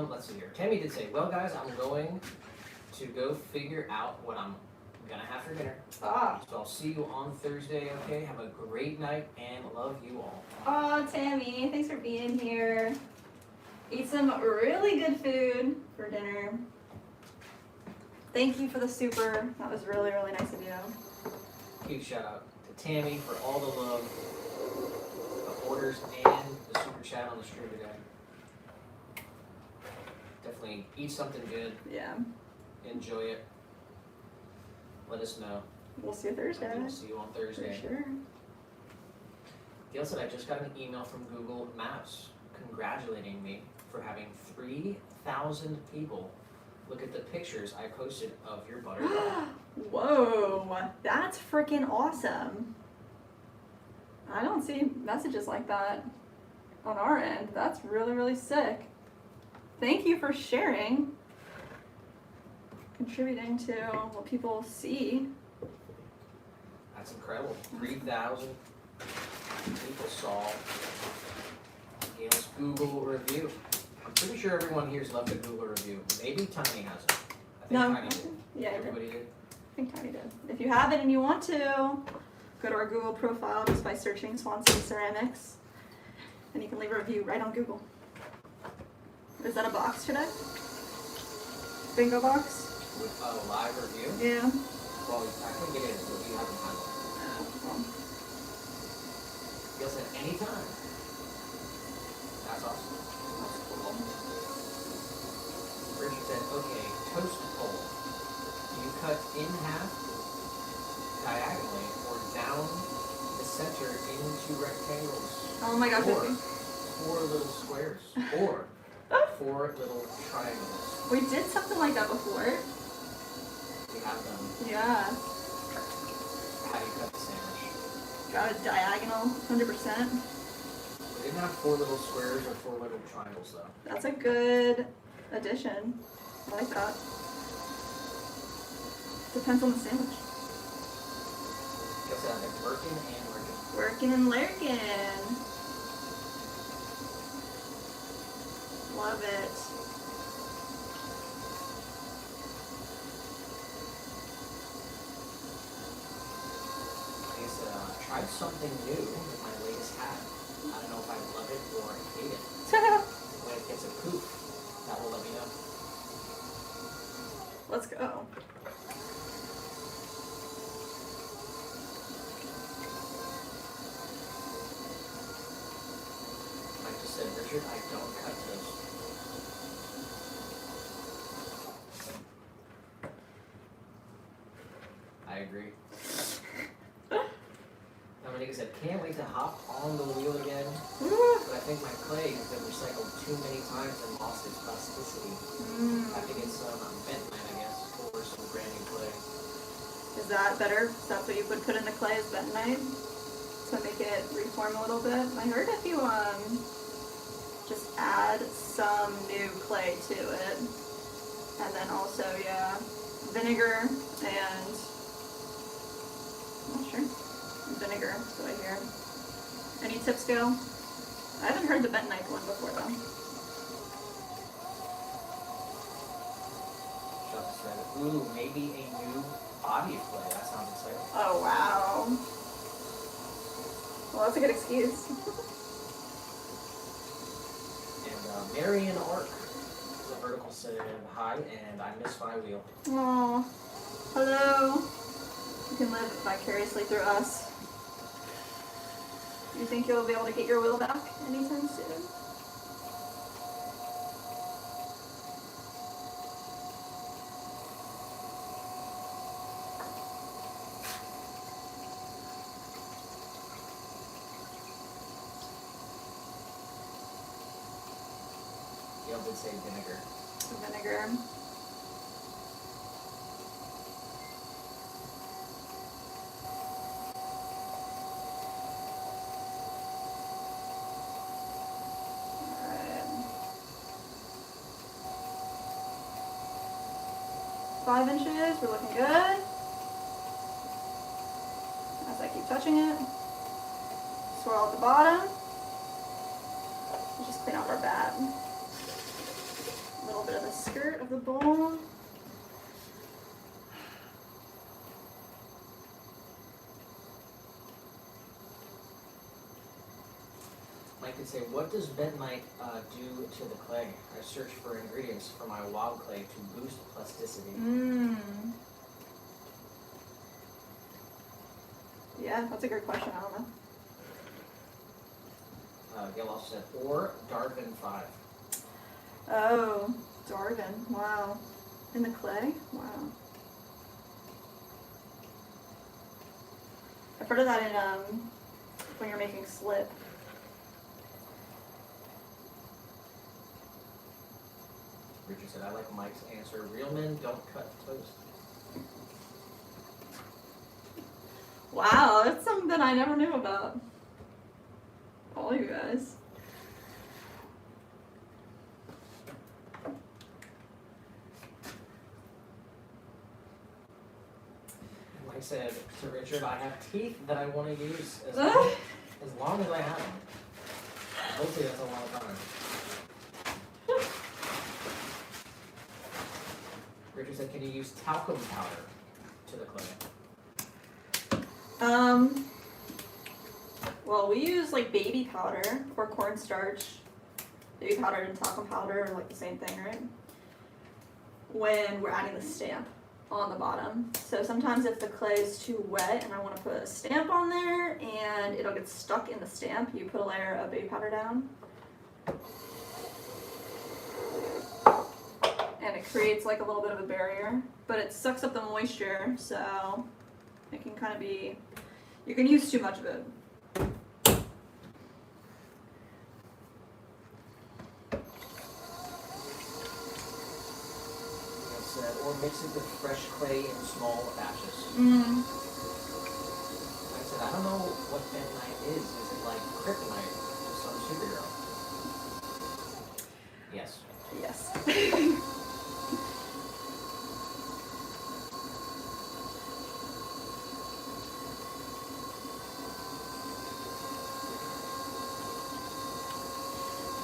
Let's see here. Tammy did say, well guys, I'm going to go figure out what I'm gonna have for dinner. Ah. So I'll see you on Thursday, okay? Have a great night and love you all. Oh, Tammy, thanks for being here. Eat some really good food for dinner. Thank you for the super. That was really, really nice of you. Huge shout out to Tammy for all the love, the orders, and the super chat on the stream today. Definitely eat something good. Yeah. Enjoy it. Let us know. We'll see you Thursday. We'll see you on Thursday. For sure. Gail said, I just got an email from Google Maps congratulating me for having 3,000 people look at the pictures I posted of your Butterbell. Whoa, that's freaking awesome. I don't see messages like that on our end. That's really, really sick. Thank you for sharing, contributing to what people see. That's incredible. 3,000 people saw Gail's Google review. I'm pretty sure everyone here's left a Google review. Maybe Tiny hasn't. I think No, Tiny did. yeah, I did. Everybody did. I think Tiny did. If you haven't and you want to, go to our Google profile just by searching Swansea Ceramics, and you can leave a review right on Google. Is that a box today? Bingo box? With a live review? Yeah. Well, I think it is, but you haven't had one. Gail said, anytime. That's awesome. That's cool. Richard said, okay, toast pole. Do you cut in half diagonally or down the center into rectangles? Oh my gosh. Or 4 little squares. Or 4 little triangles. We did something like that before. We have them. Yeah. How do you cut the sandwich? Got a diagonal, 100%. We didn't have 4 little squares or 4 little triangles though. That's a good addition. I like that. Depends on the sandwich. Guess that like working and working. Working and lurking. Love it. I guess tried something new with my latest hat. I don't know if I love it or hate it. When it gets a poof, that will let me know. Let's go. Like just said, Richard, I don't cut toast. I agree. Dominica said, can't wait to hop on the wheel again, but I think my clay has been recycled too many times and lost its plasticity. I have to get some Bentline, I guess, or some brand new clay. Is that better? Is that what you would put in the clay as bentonite? To make it reform a little bit? I heard if you just add some new clay to it, and then also, yeah, vinegar and, I'm not sure, vinegar, that's what I hear. Any tips, Gail? I haven't heard the bentonite one before though. Chuck said, ooh, maybe a new body of clay. That sounds exciting. Oh wow. Well, that's a good excuse. And Marion Ark, the vertical said, hi, and I miss my wheel. Aw, hello. You can live vicariously through us. Do you think you'll be able to get your wheel back anytime soon? Gail did say vinegar. Vinegar. 5 inches. We're looking good. As I keep touching it. Swirl at the bottom. We'll just clean off our bat. A little bit of the skirt of the bowl. Mike could say, what does bentonite do to the clay? I search for ingredients for my wild clay to boost plasticity. Yeah, that's a great question. I don't know. Gail also said, or Darwin 5. Oh, Darwin. Wow. In the clay? Wow. I've heard of that in when you're making slip. Richard said, I like Mike's answer. Real men don't cut toast. Wow, that's something I never knew about. All you guys. Mike said to Richard, I have teeth that I want to use as long as I have them. Hopefully that's a long time. Richard said, can you use talcum powder to the clay? Well, we use like baby powder or cornstarch. Baby powder and talcum powder are like the same thing, right? When we're adding the stamp on the bottom. So sometimes if the clay is too wet and I want to put a stamp on there and it'll get stuck in the stamp, you put a layer of baby powder down. And it creates like a little bit of a barrier, but it sucks up the moisture, so it can kind of be, you can use too much of it. Or mix it with fresh clay in small batches. I said, I don't know what bentonite is. Is it like kryptonite to some superhero? Yes. Yes.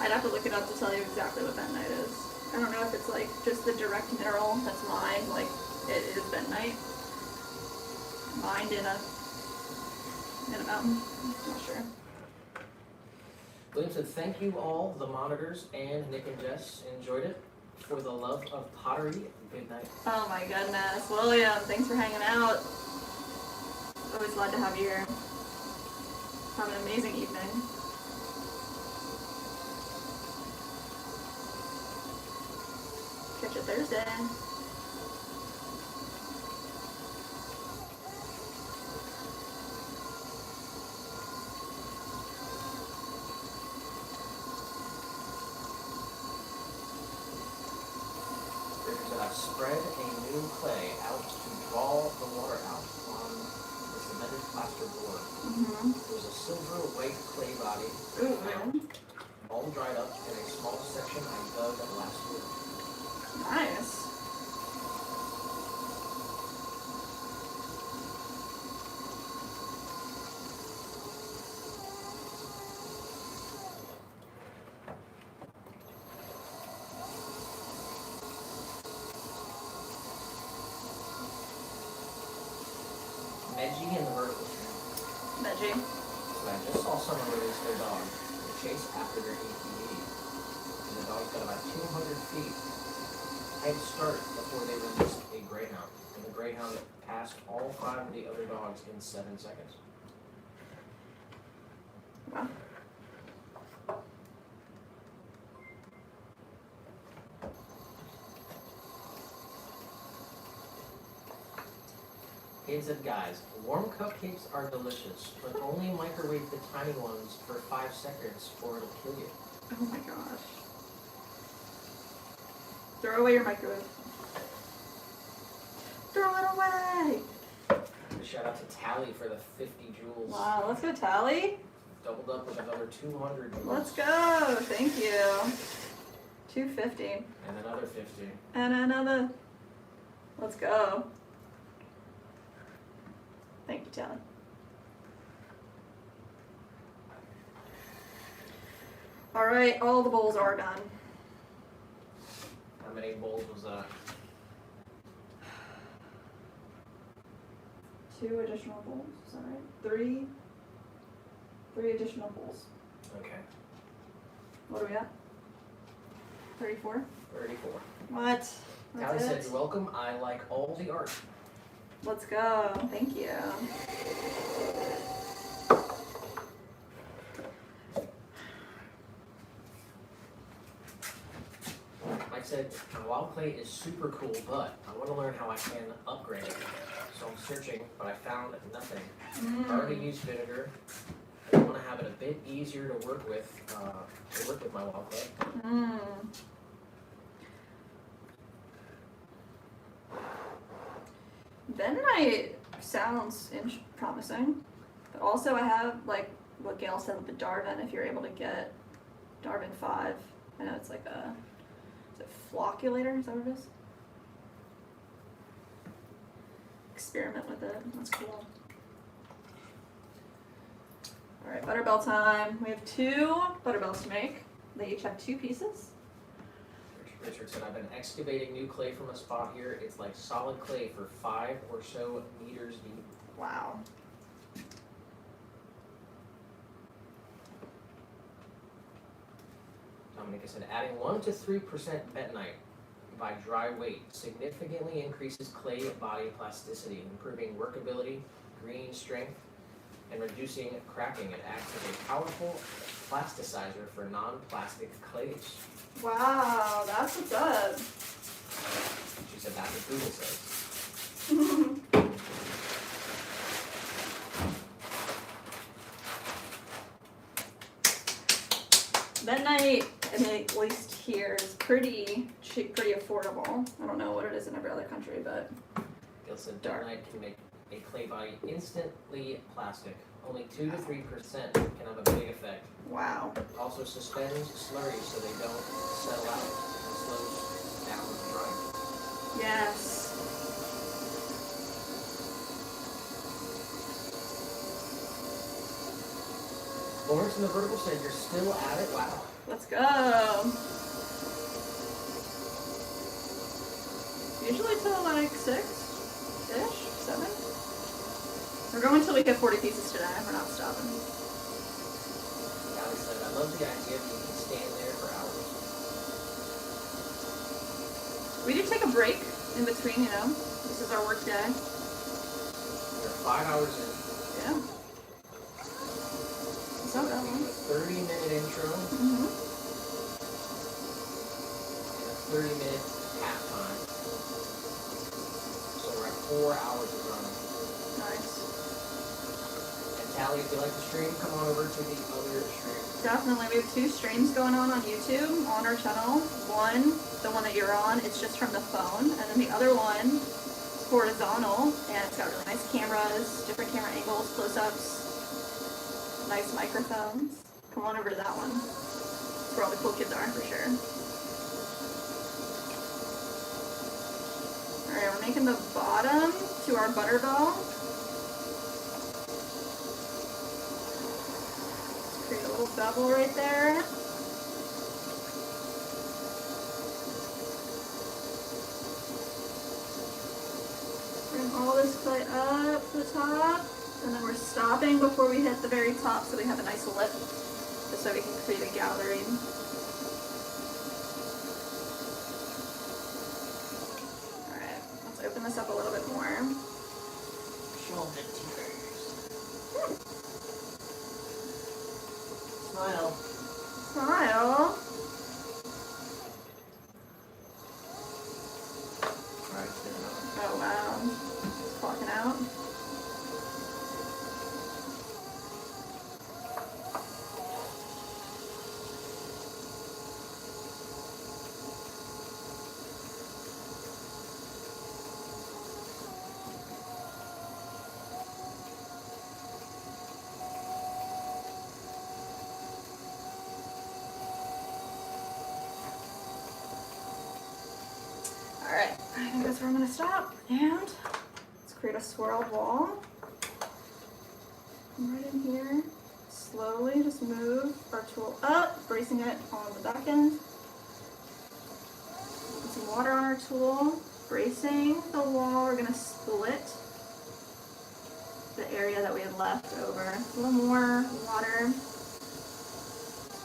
I'd have to look it up to tell you exactly what bentonite is. I don't know if it's like just the direct mineral that's mined, like it is bentonite. Mined in a mountain. I'm not sure. William said, thank you all, the monitors, and Nick and Jess enjoyed it. For the love of pottery, good night. Oh my goodness. William, thanks for hanging out. Always glad to have you here. Have an amazing evening. Catch you Thursday. Richard said, I've spread a new clay out to draw the water out on the cemented plaster board. There's a silver white clay body, all dried up in a small section I dug last year. Nice. Meggie and the vertical stream. Veggie. So I just saw someone release their dog to chase after their ATV. And the dog's got about 200 feet head start before they released a greyhound. And the greyhound passed all 5 of the other dogs in 7 seconds. Wow. He said, guys, warm cupcakes are delicious, but only microwave the tiny ones for 5 seconds or it'll kill you. Oh my gosh. Throw away your microwave. Throw it away! Shout out to Tally for the 50 joules. Wow, let's go Tally. Doubled up with another 200 joules. Let's go. Thank you. 250. And another 50. And another. Let's go. Thank you, Tally. All right, all the bowls are done. How many bowls was that? 2 additional bowls, is that right? 3 additional bowls. Okay. What are we at? 34? 34. What? Tally That's said, it? "You're welcome. I like all the art." Let's go. Thank you. Mike said, "My wild clay is super cool, but I want to learn how I can upgrade it. So I'm searching, but I found nothing. I already used vinegar. I want to have it a bit easier to work with my wild clay." Bentonite sounds promising, but also I have like what Gail said with the Darwin. If you're able to get Darwin 5, I know it's like a is it flocculator? Is that what it is? Experiment with it. That's cool. All right, Butterbell time. We have 2 Butterbells to make. They each have 2 pieces. Richard said, "I've been excavating new clay from a spot here. It's like solid clay for 5 or so meters deep." Wow. Dominica said, "Adding 1 to 3% bentonite by dry weight significantly increases clay body plasticity, improving workability, greening strength, and reducing cracking. It acts as a powerful plasticizer for non-plastic clays." Wow, that's what's up. She said that's what Google says. Bentonite, I mean, at least here, is pretty cheap, pretty affordable. I don't know what it is in every other country, but Gil said bentonite can make a clay body instantly plastic. Only 2 to 3% can have a big effect. wow. Also suspends slurries so they don't settle out and slows down drying. Yes. Lawrence in the vertical said, "You're still at it? Wow." Let's go. Usually till like 6-ish, 7. We're going till we get 40 pieces today. We're not stopping. Allie said, "I love the idea that you can stand there for hours." We do take a break in between, you know. This is our work day. We're 5 hours in. Yeah. It's not that We long. do a 30-minute intro Mm-hmm. and a 30-minute halftime. So we're at 4 hours of running. Nice. And Tally, if you like the stream, come on over to the other stream. Definitely. We have 2 streams going on YouTube on our channel. One, the one that you're on, it's just from the phone. And then the other one is horizontal, and it's got really nice cameras, different camera angles, close-ups, nice microphones. Come on over to that one. That's where all the cool kids are, for sure. Alright, we're making the bottom to our Butterbell. Create a little bevel right there. Bring all this clay up to the top, and then we're stopping before we hit the very top so we have a nice lip, just so we can create a gallery. Alright, let's open this up a little bit more. Show them the tears. Smile. Smile. Alright, fair enough. Oh wow. It's clocking out. I think that's where I'm gonna stop. And let's create a swirled wall. Right in here. Slowly just move our tool up, bracing it on the back end. Put some water on our tool, bracing the wall. We're gonna split the area that we had left over. A little more water.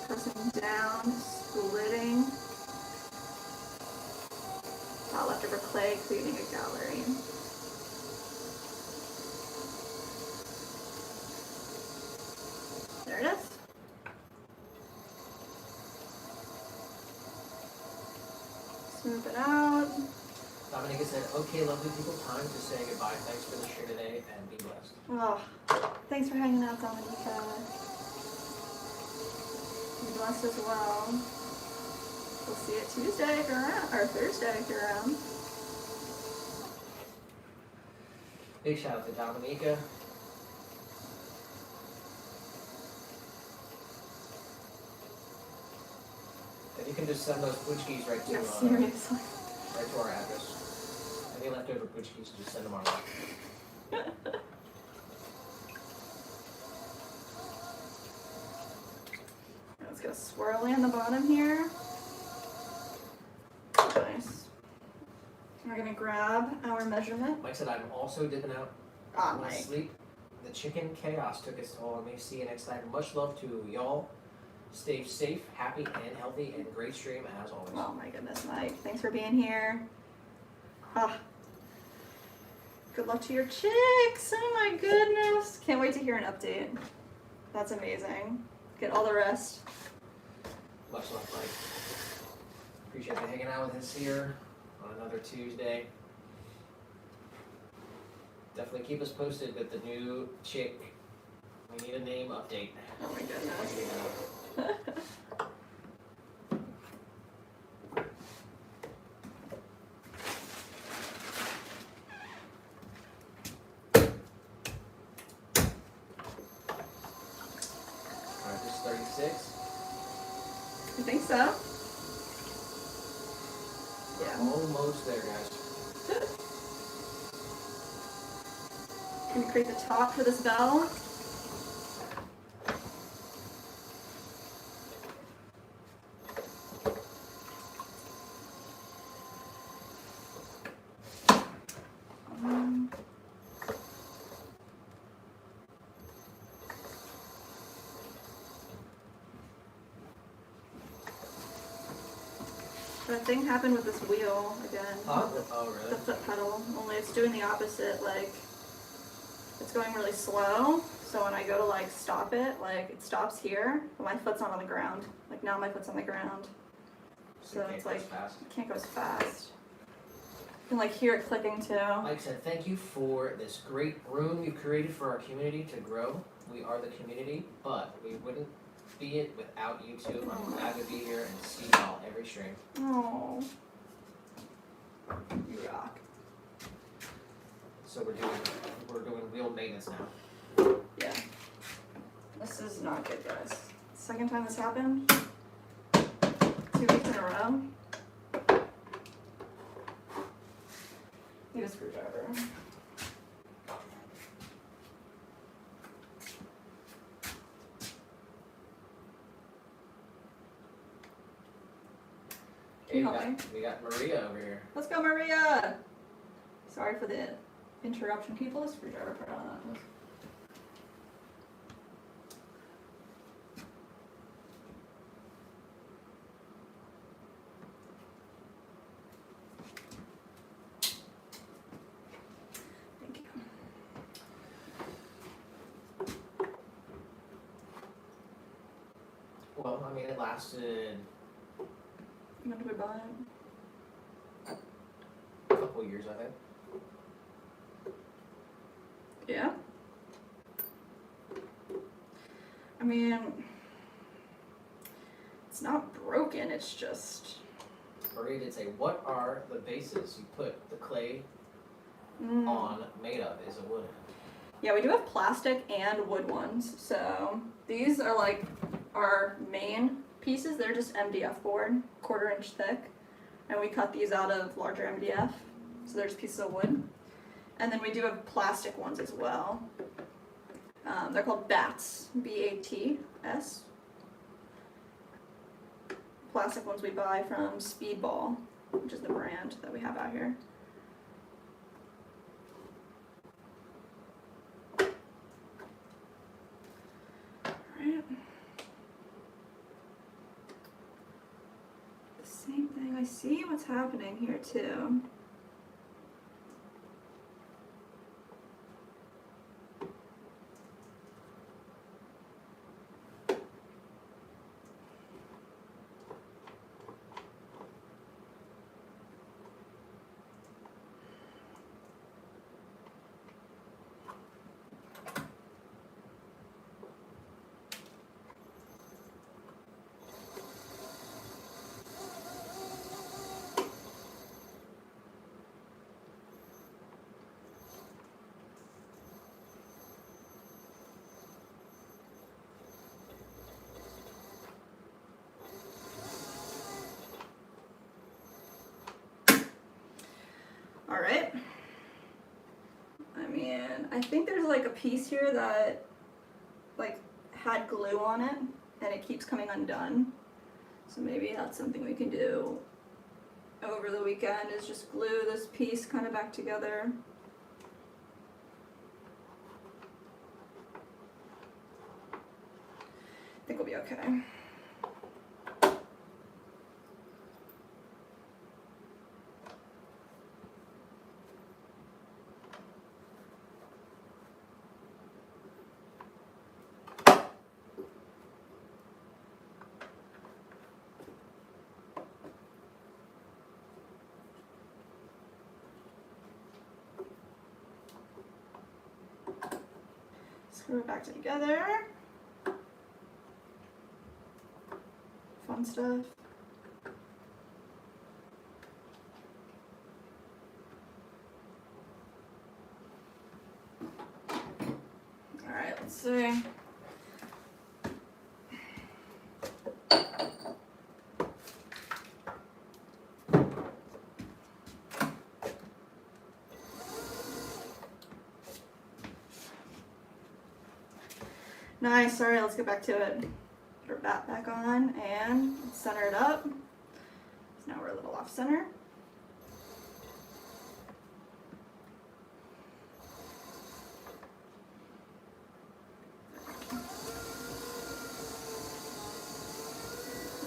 Pressing down, splitting. That leftover clay, creating a gallery. There it is. Smooth it out. Dominica said, okay, lovely people, time to say goodbye. Thanks for the share today and be blessed. Oh, thanks for hanging out, Dominica. Be blessed as well. We'll see you Tuesday if you're around, or Thursday if you're around. Big shout out to Dominica. And you can just send those Puchkis right to Yeah, seriously. right to our address. Any leftover Puchkis, just send them our way. Let's get a swirly on the bottom here. Nice. We're gonna grab our measurement. Mike said, I'm also dipping out. Ah, My Mike. sleep. The chicken chaos took its toll on me. See you next time. Much love to y'all. Stay safe, happy, and healthy, and great stream as always. Oh my goodness, Mike. Thanks for being here. Ah. Good luck to your chicks. Oh my goodness. Can't wait to hear an update. That's amazing. Get all the rest. Much love, Mike. Appreciate you hanging out with us here on another Tuesday. Definitely keep us posted with the new chick. We need a name update. Oh my goodness. Alright, this is 36. You think so? Yeah. Almost there, guys. Can we create the top for this bell? That thing happened with this wheel again. Oh, really? The foot pedal, only it's doing the opposite, like, it's going really slow, so when I go to, like, stop it, like, it stops here, but my foot's not on the ground. Like, now my foot's on the ground. So you it's can't go like, as fast. you can't go as fast. You can, like, hear it clicking, too. Mike said, thank you for this great room you created for our community to grow. We are the community, but we wouldn't be it without you two. I'm glad to be here and see y'all every stream. Oh. You rock. So we're doing wheel maintenance now. Yeah. This is not good, guys. Second time this happened. 2 weeks in a row. Need a screwdriver. Hey, we got Maria over here. Let's go, Maria! Sorry for the interruption. Can you pull the screwdriver part on that? Thank you. Well, I mean, it lasted When did we buy it? a couple years, I think. Yeah? I mean, it's not broken, it's just... Maria did say, what are the bases you put the clay Mm. on made of? Is it wood? Yeah, we do have plastic and wood ones. So these are like our main pieces. They're just MDF board, 1/4 inch thick. And we cut these out of larger MDF. So there's pieces of wood. And then we do have plastic ones as well. They're called bats, B-A-T-S. Plastic ones we buy from Speedball, which is the brand that we have out here. Alright. The same thing, I see what's happening here too. Alright. I mean, I think there's like a piece here that like had glue on it and it keeps coming undone. So maybe that's something we can do over the weekend, is just glue this piece kind of back together. I think we'll be okay. Screw it back together. Fun stuff. Alright, let's see. Nice, alright, let's get back to it. Put our bat back on and center it up. So now we're a little off center.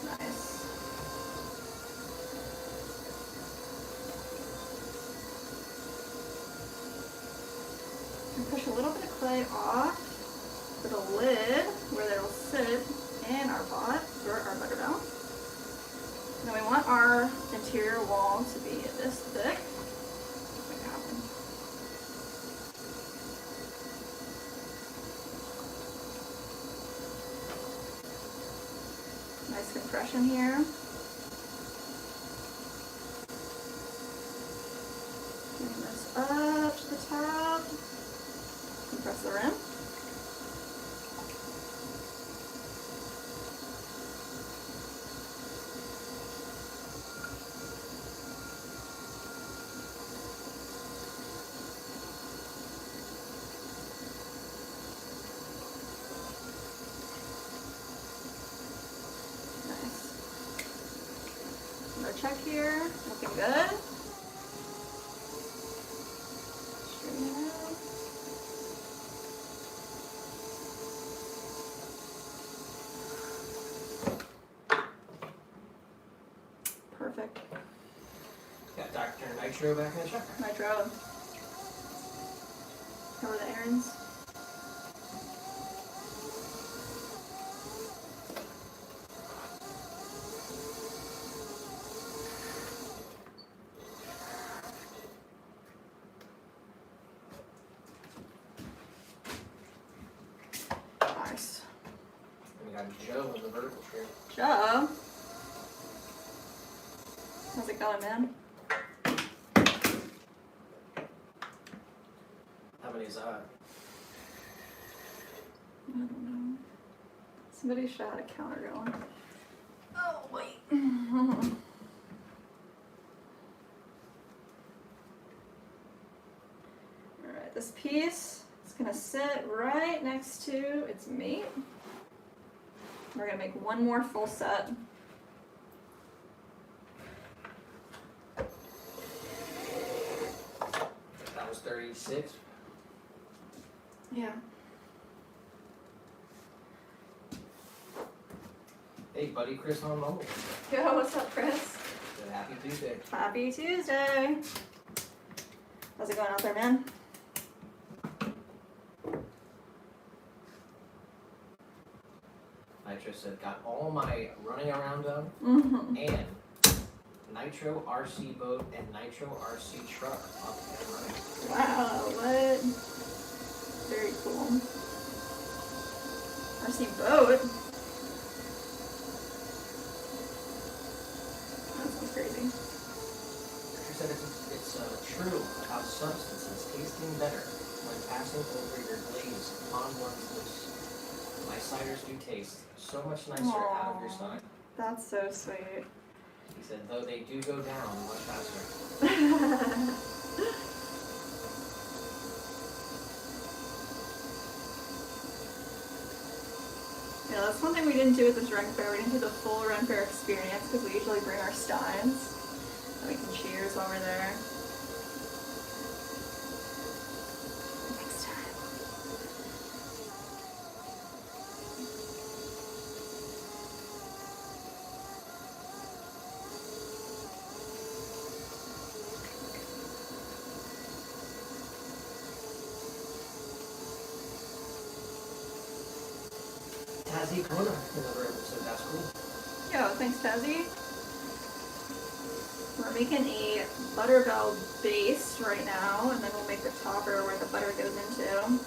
Nice. And push a little bit of clay off for the lid where it'll sit in our pot or our Butterbell. Now we want our interior wall to be this thick. Make it happen. Nice compression here. Bring this up to the top. Compress the rim. Check here, looking good. Straighten it out. Perfect. Got Dr. Nitro back in the check. Nitro. Cover the errands. Nice. And we got Joe in the vertical tree. Joe. How's it going, man? How many is that? I don't know. Somebody should have had a counter going. Oh, wait. this piece is gonna sit right next to its mate. We're gonna make one more full set. That was 36. Yeah. Hey, buddy, Chris on mobile. Yo, what's up, Chris? Good, happy Tuesday. Happy Tuesday. How's it going out there, man? Nitro said, got all my running around done, Mm-hmm. and Nitro RC boat and Nitro RC truck up and running. Wow, what? Very cool. RC boat? That sounds crazy. Nitro said it's true about substances tasting better when passing over your glaze on one's lips. My ciders do taste so much nicer out of your Aw. stomach. That's so sweet. He said, though they do go down much faster. Yeah, that's one thing we didn't do with this Ren Fair. We didn't do the full Ren Fair experience because we usually bring our steins and we can cheers while we're there. Next time. Tazzy Kona in the room, so that's cool. Yo, thanks, Tazzy. We're making a Butterbell base right now, and then we'll make the topper where the butter goes into.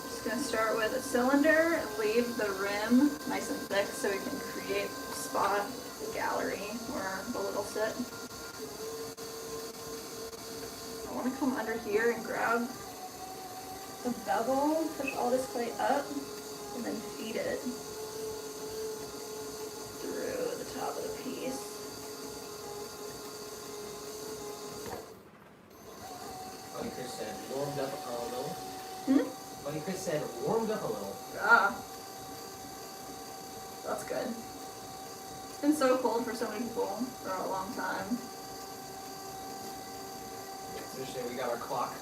Just gonna start with a cylinder and leave the rim nice and thick so we can create a spot, the gallery, where the lid will sit. I want to come under here and grab the bevel, push all this clay up, and then feed it through the top of the piece. Buddy Chris said, warmed up a little. Hmm? Buddy Chris said, warmed up a little. Ah. That's good. It's been so cold for so many people for a long time. Seriously, we got our clock.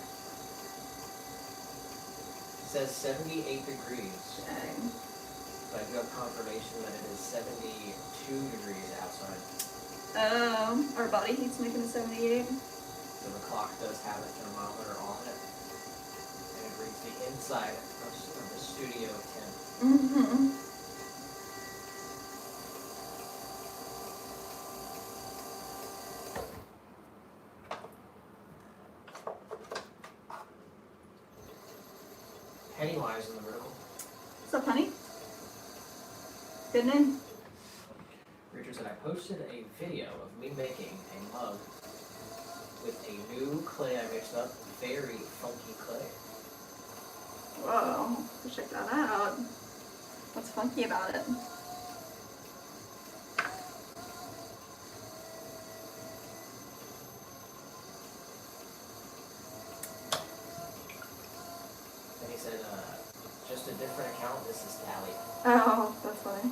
It says 78 degrees, Dang. but I do have confirmation that it is 72 degrees outside. Our body heat's making it 78. So the clock does have a thermometer on it, and it reads the inside of the studio tent. Mm-hmm. Pennywise in the vertical. What's up, honey? Good name. Richard said, I posted a video of me making a mug with a new clay I mixed up. Very funky clay. Whoa. Let's check that out. What's funky about it? And he said, just a different account, this is Tally. Oh, that's funny.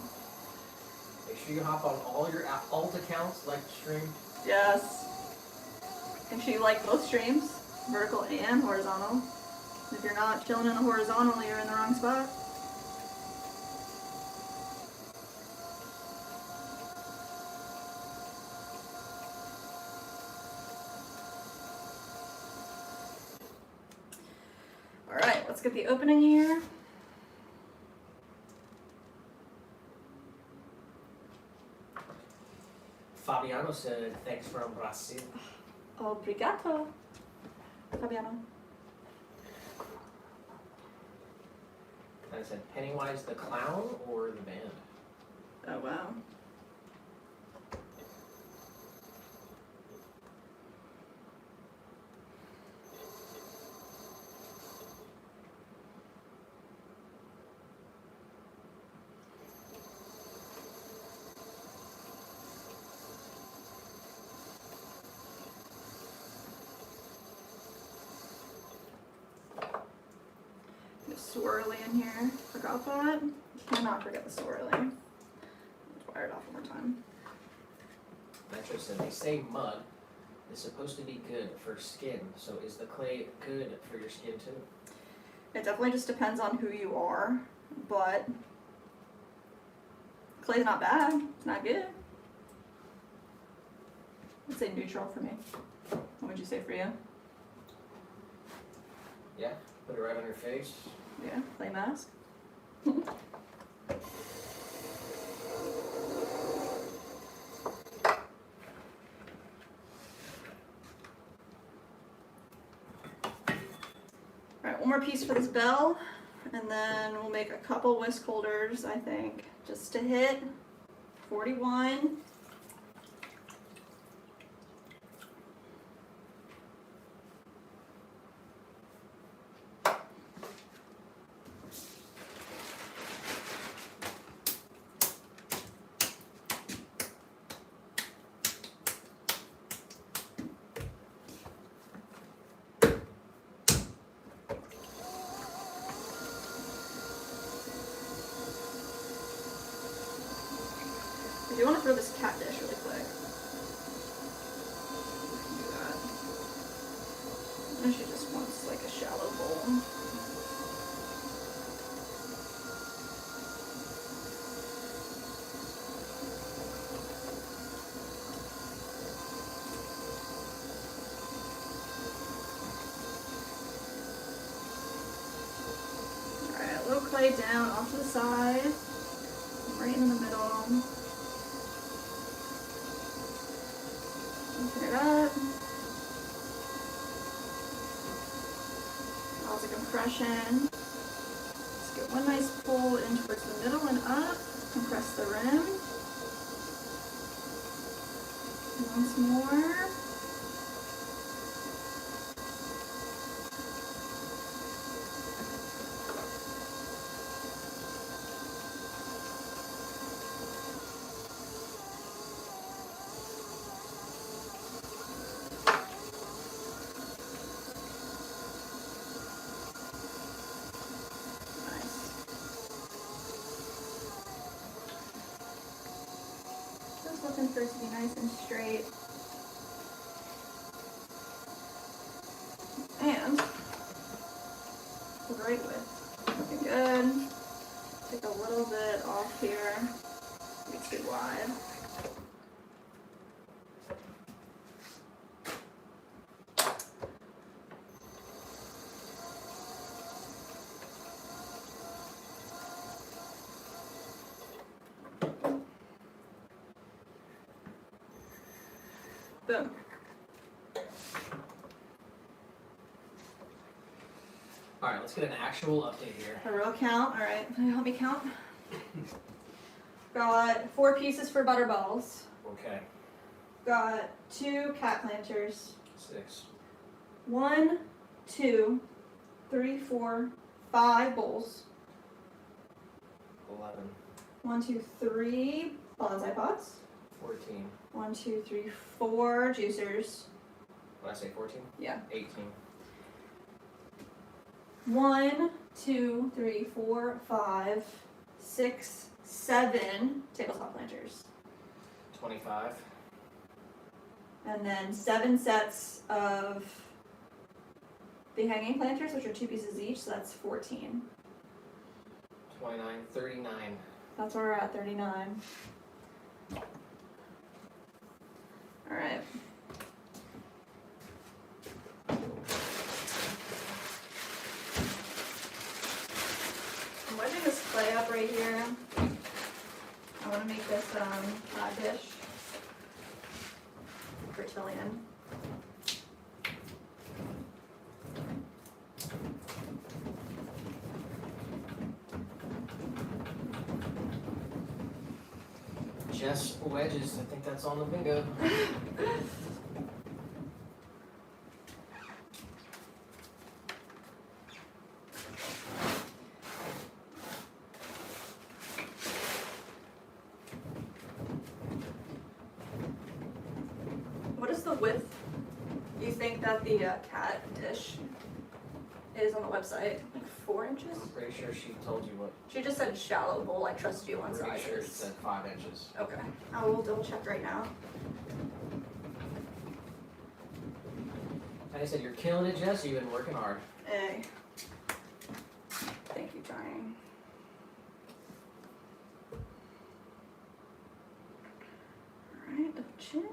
Make sure you hop on all your alt accounts, like the stream. Yes. Make sure you like both streams, vertical and horizontal. If you're not chilling in the horizontal, you're in the wrong spot. Alright, let's get the opening here. Fabiano said, thanks from Brazil. Obrigado, Fabiano. And I said, Pennywise the clown or the band? Oh, wow. swirly in here. Forgot that. Cannot forget the swirly. Let's wire it off one more time. Metro said they say mud is supposed to be good for skin, so is the clay good for your skin too? It definitely just depends on who you are, but clay's not bad. It's not good. I'd say neutral for me. What would you say for you? Yeah, put it right on your face. Yeah, clay mask. Alright, one more piece for this bell, and then we'll make a couple whisk holders, I think, just to hit 41. I do want to throw this cat dish really quick. Do that. And she just wants like a shallow bowl. Alright, a little clay down off to the side, right in the middle. Open it up. Lots of compression. Let's get one nice pull in towards the middle and up. Compress the rim. Once more. Looking for it to be nice and straight. And the right width. Looking good. Take a little bit off here. It's too wide. Boom. Alright, let's get an actual update here. A real count. Alright, can you help me count? Got 4 pieces for Butterbells. Okay. Got 2 cat planters. 6. 1, 2, 3, 4, 5 bowls. 11. 1, 2, 3 bonsai pots. 14. 1, 2, 3, 4 juicers. What did I say, 14? Yeah. 18. 1, 2, 3, 4, 5, 6, 7 tabletop planters. 25. And then 7 sets of the hanging planters, which are 2 pieces each, so that's 14. 29. 39. That's where we're at, 39. Alright. I'm wedging this clay up right here. I want to make this dish for Tillian. Just wedges. I think that's on the bingo. What is the width you think that the cat dish is on the website? Like 4 inches? I'm pretty sure she told you what. She just said shallow bowl. I trust you on I'm pretty sure she sizes. said 5 inches. Okay. I will double check right now. And I said, you're killing it, Jess. You've been working hard. Hey. Thank you, Johnny. Alright, double check.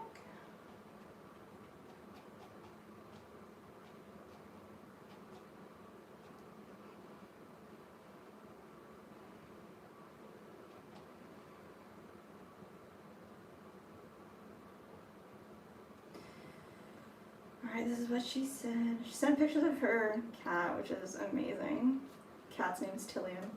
Alright, this is what she said. She sent pictures of her cat, which is amazing. Cat's name is Tillian.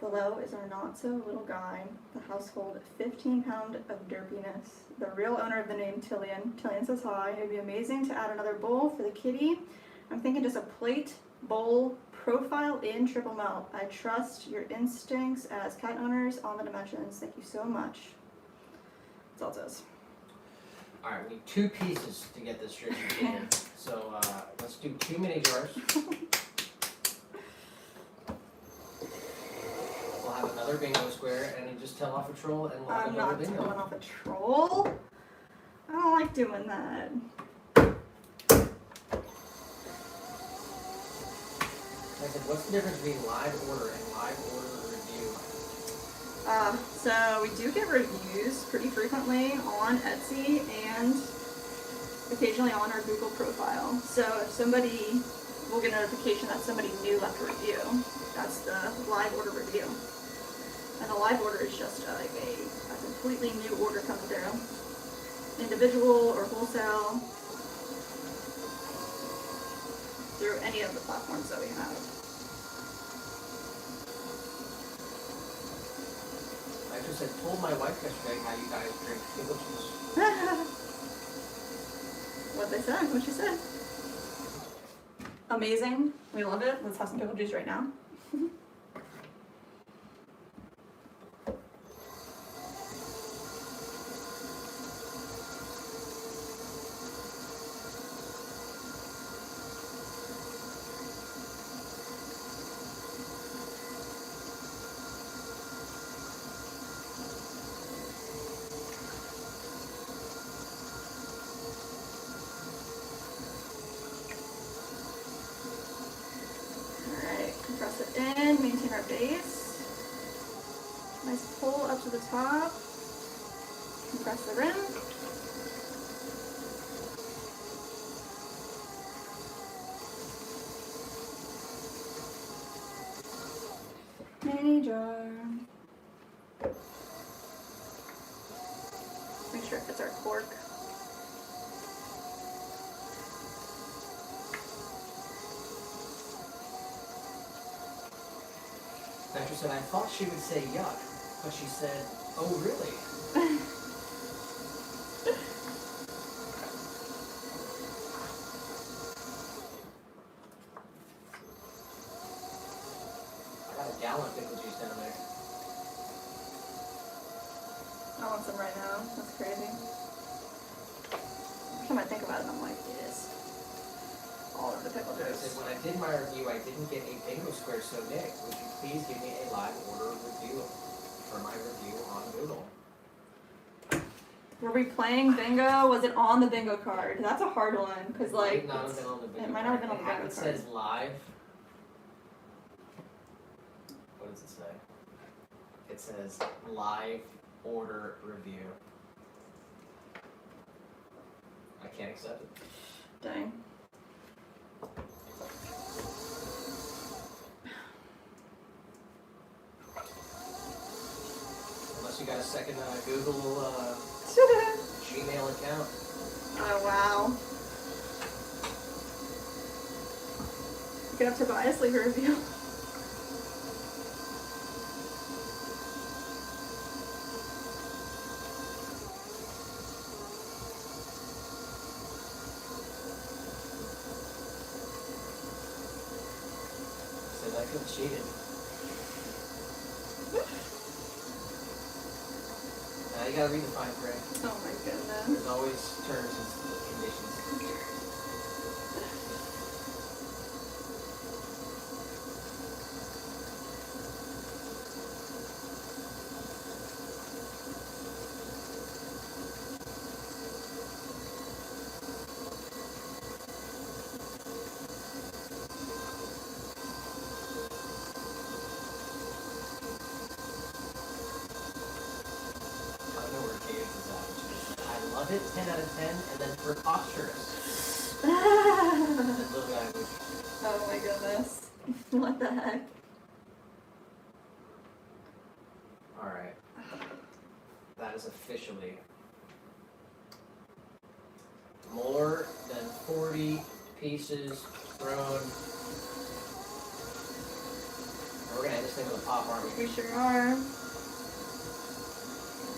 Below is our not-so-little guy, the household 15-pound of derpiness. The real owner of the name Tillian. Tillian says hi. It'd be amazing to add another bowl for the kitty. I'm thinking just a plate, bowl, profile in triple melt. I trust your instincts as cat owners on the dimensions. Thank you so much. That's all it says. Alright, we need 2 pieces to get this straight here. So let's do 2 mini jars. We'll have another bingo square and then just tell off a troll and we'll have I'm another not bingo. telling off a troll. I don't like doing that. I said, what's the difference between live order and live order review? So we do get reviews pretty frequently on Etsy and occasionally on our Google profile. So if somebody, we'll get a notification that somebody new left a review. That's the live order review. And the live order is just like a completely new order comes through. Individual or wholesale. Through any of the platforms that we have. I just had told my wife yesterday how you guys drink pickle juice. What'd they say? What'd she say? Amazing. We love it. Let's have some pickle juice right now. Press it in, maintain our base. Nice pull up to the top. Compress the rim. Mini jar. Make sure it fits our cork. Doctor said, I thought she would say yuck, but she said, oh really? I got a gallon of pickle juice down there. I want some right now. That's crazy. Every time I think about it, I'm like, yes. All of the pickle I juice. said, when I did my review, I didn't get a bingo square, so Nick, would you please give me a live order review for my review on Google? Were we playing bingo? Was it on the bingo card? That's a hard one, because like, It might not have been on the bingo it might not have been on the card. bingo It card. says live. What does it say? It says live order review. I can't accept it. Dang. Unless you got a second Google Gmail account. Oh wow. You could have Tobias leave a review. Said I feel cheated. You gotta read the fine print. Oh my goodness. There's always terms and conditions. love it, 10 out of 10, and then preposterous. And then little guy emoji. Oh my goodness. What the heck? Alright. That is officially more than 40 pieces thrown. And we're gonna end this thing with a pop, aren't we? We sure are.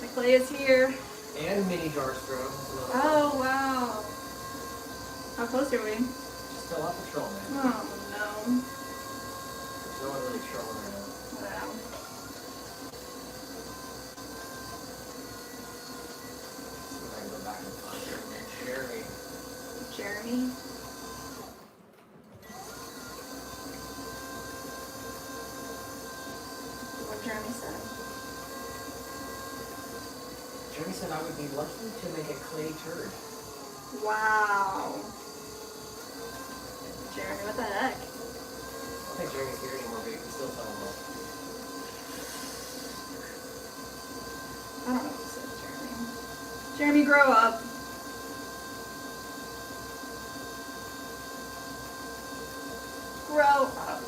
The clay is here. And mini jars thrown. Oh wow. How close are we? Still on patrol, man. Oh no. There's no one really trolling around. Wow. See if I can go back and find Jeremy. Jeremy? What Jeremy said. Jeremy said I would be lucky to make a clay turd. Wow. Jeremy, what the heck? I don't think Jeremy's here anymore, but you can still tell him that. I don't know what this is, Jeremy. Jeremy, grow up. Grow up.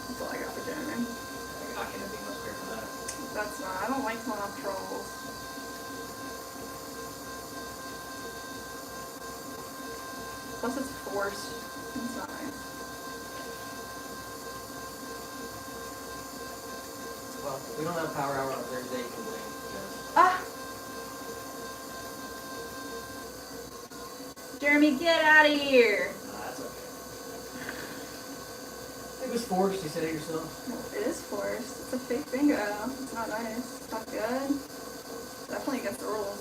That's all I got for Jeremy. You're not gonna be much fair for that. That's not, I don't like mob trolls. Plus it's forced. It's not nice. Well, if we don't have power hour on Thursday, you can blame Jess. Ah! Jeremy, get out of here! That's okay. It was forced, you said it yourself. It is forced. It's a fake bingo. It's not nice. It's not good. Definitely against the rules.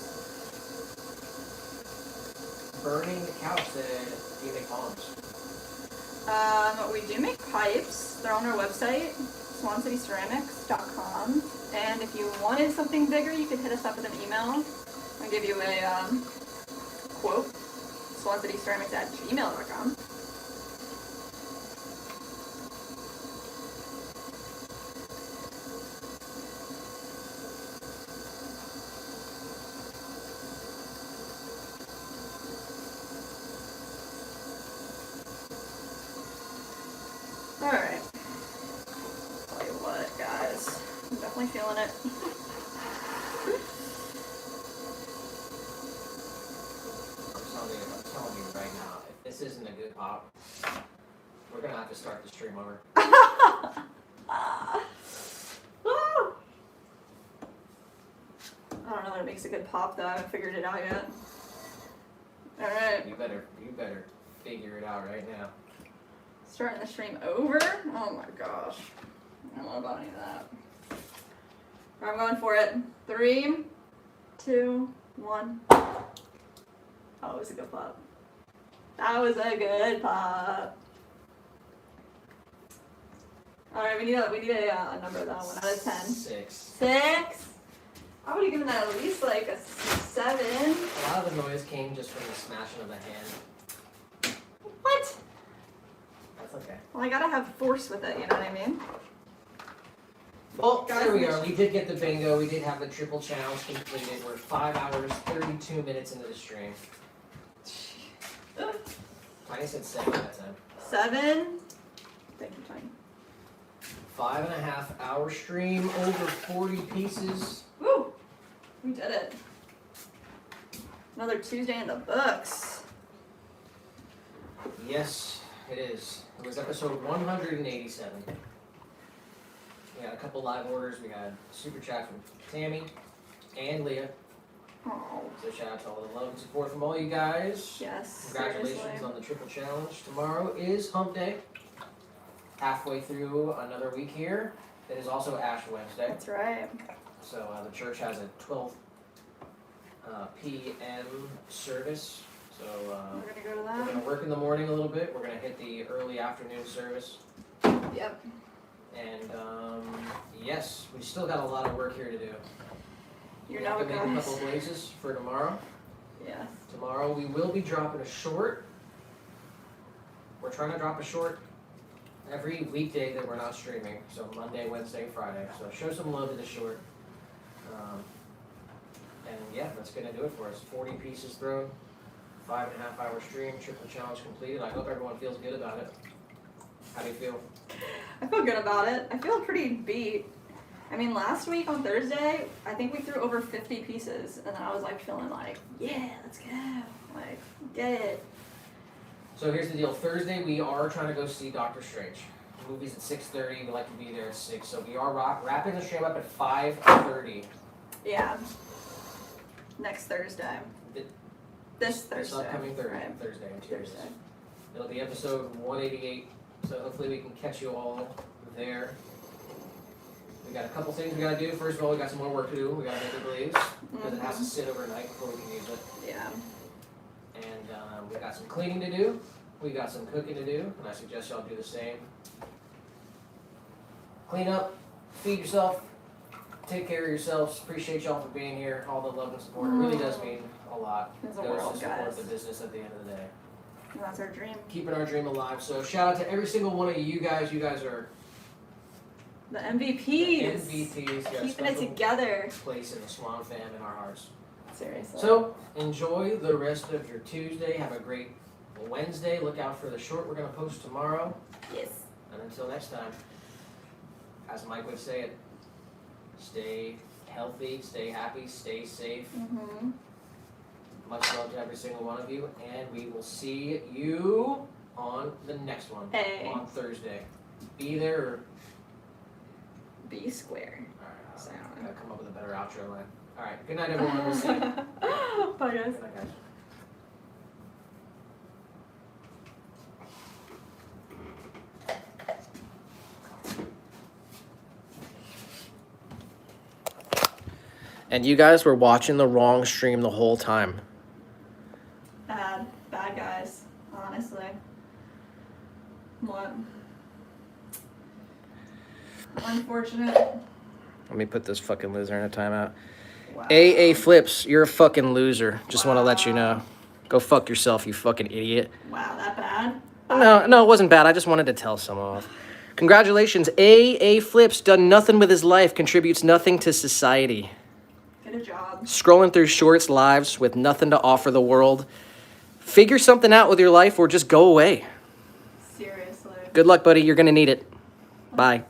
Burning the couch said, do you make bombs? We do make pipes. They're on our website, swancityceramics.com. And if you wanted something bigger, you could hit us up with an email. I'll give you a quote, swancityceramics@gmail.com. Alright. Tell you what, guys. I'm definitely feeling it. I'm telling you right now, if this isn't a good pop, we're gonna have to start the stream over. Woo! I don't know that it makes a good pop though. I haven't figured it out yet. Alright. You better figure it out right now. Starting the stream over? Oh my gosh. I don't know about any of that. Alright, I'm going for it. 3, 2, 1. Oh, it was a good pop. That was a good pop. Alright, we need a number though. 1 out of 10. 6. 6? I would have given that at least like a 7. A lot of the noise came just from the smashing of the hand. What? That's okay. Well, I gotta have force with it, you know what I mean? Well, Guys, there we are. We did get the bingo. We did have the triple challenge completed. We're 5 hours, 32 minutes into the stream. Tiny said 7 out of 10. 7? Thank you, Tiny. 5.5 hour stream, over 40 pieces. Woo! We did it. Another Tuesday in the books. Yes, it is. It was episode 187. We got a couple live orders. We got super chat from Tammy and Leah. Oh, So shout out to all the love and support from all you guys. yes. Congratulations seriously. on the triple challenge. Tomorrow is hump day. Halfway through another week here. It is also Ash Wednesday. That's right. So the church has a 12 p.m. service. So We're gonna go to we're that. going to work in the morning a little bit. We're going to hit the early afternoon service. Yep. And yes, we still got a lot of work here to do. You We know have it, to make a guys. couple of blazes for tomorrow. Yeah. Tomorrow we will be dropping a short. We're trying to drop a short every weekday that we're not streaming. So Monday, Wednesday, Friday. So show some love to the short. And yeah, that's gonna do it for us. 40 pieces thrown, 5.5 hour stream, triple challenge completed. I hope everyone feels good about it. How do you feel? I feel good about it. I feel pretty beat. I mean, last week on Thursday, I think we threw over 50 pieces, and then I was like feeling like, yeah, let's go. Like, get it. So here's the deal. Thursday, we are trying to go see Doctor Strange. The movie's at 6:30. We like to be there at 6. So we are wrapping the stream up at 5:30. Yeah. Next Thursday. This Thursday. This upcoming Thursday. Right. Thursday in 2 days. Thursday. It'll be episode 188. So hopefully we can catch you all there. We got a couple things we gotta do. First of all, we got some more work to do. We gotta make the glaze because it has to sit overnight before we can use it. Yeah. And we got some cleaning to do. We got some cooking to do, and I suggest y'all do the same. Clean up, feed yourself, take care of yourselves. Appreciate y'all for being here. All the love and support. It really does mean a lot. It's a Goes world, to support guys. the business at the end of the day. And that's our dream. Keeping our dream alive. So shout out to every single one of you guys. You guys are The the MVPs. MVPs. You got a Keeping it special together. place in the Swan fam in our hearts. Seriously. So enjoy the rest of your Tuesday. Have a great Wednesday. Look out for the short we're gonna post tomorrow. Yes. And until next time, as Mike would say it, stay healthy, stay happy, stay safe. Mm-hmm. Much love to every single one of you, and we will see you on the next one Hey. on Thursday. Be there or Be square. alright, So- I gotta come up with a better outro line. Alright, good night everyone. We'll see you. Bye, guys. Good night, guys. And you guys were watching the wrong stream the whole time. Bad guys, honestly. What? Unfortunate. Let me put this fucking loser in a timeout. Wow. AA Flips, you're a fucking loser. Just want to let you know. Go fuck yourself, you fucking idiot. Wow, that bad? No, it wasn't bad. I just wanted to tell someone off. Congratulations, AA Flips done nothing with his life, contributes nothing to society. Get a job. Scrolling through shorts lives with nothing to offer the world. Figure something out with your life or just go away. Seriously. Good luck, buddy. You're gonna need it. Bye.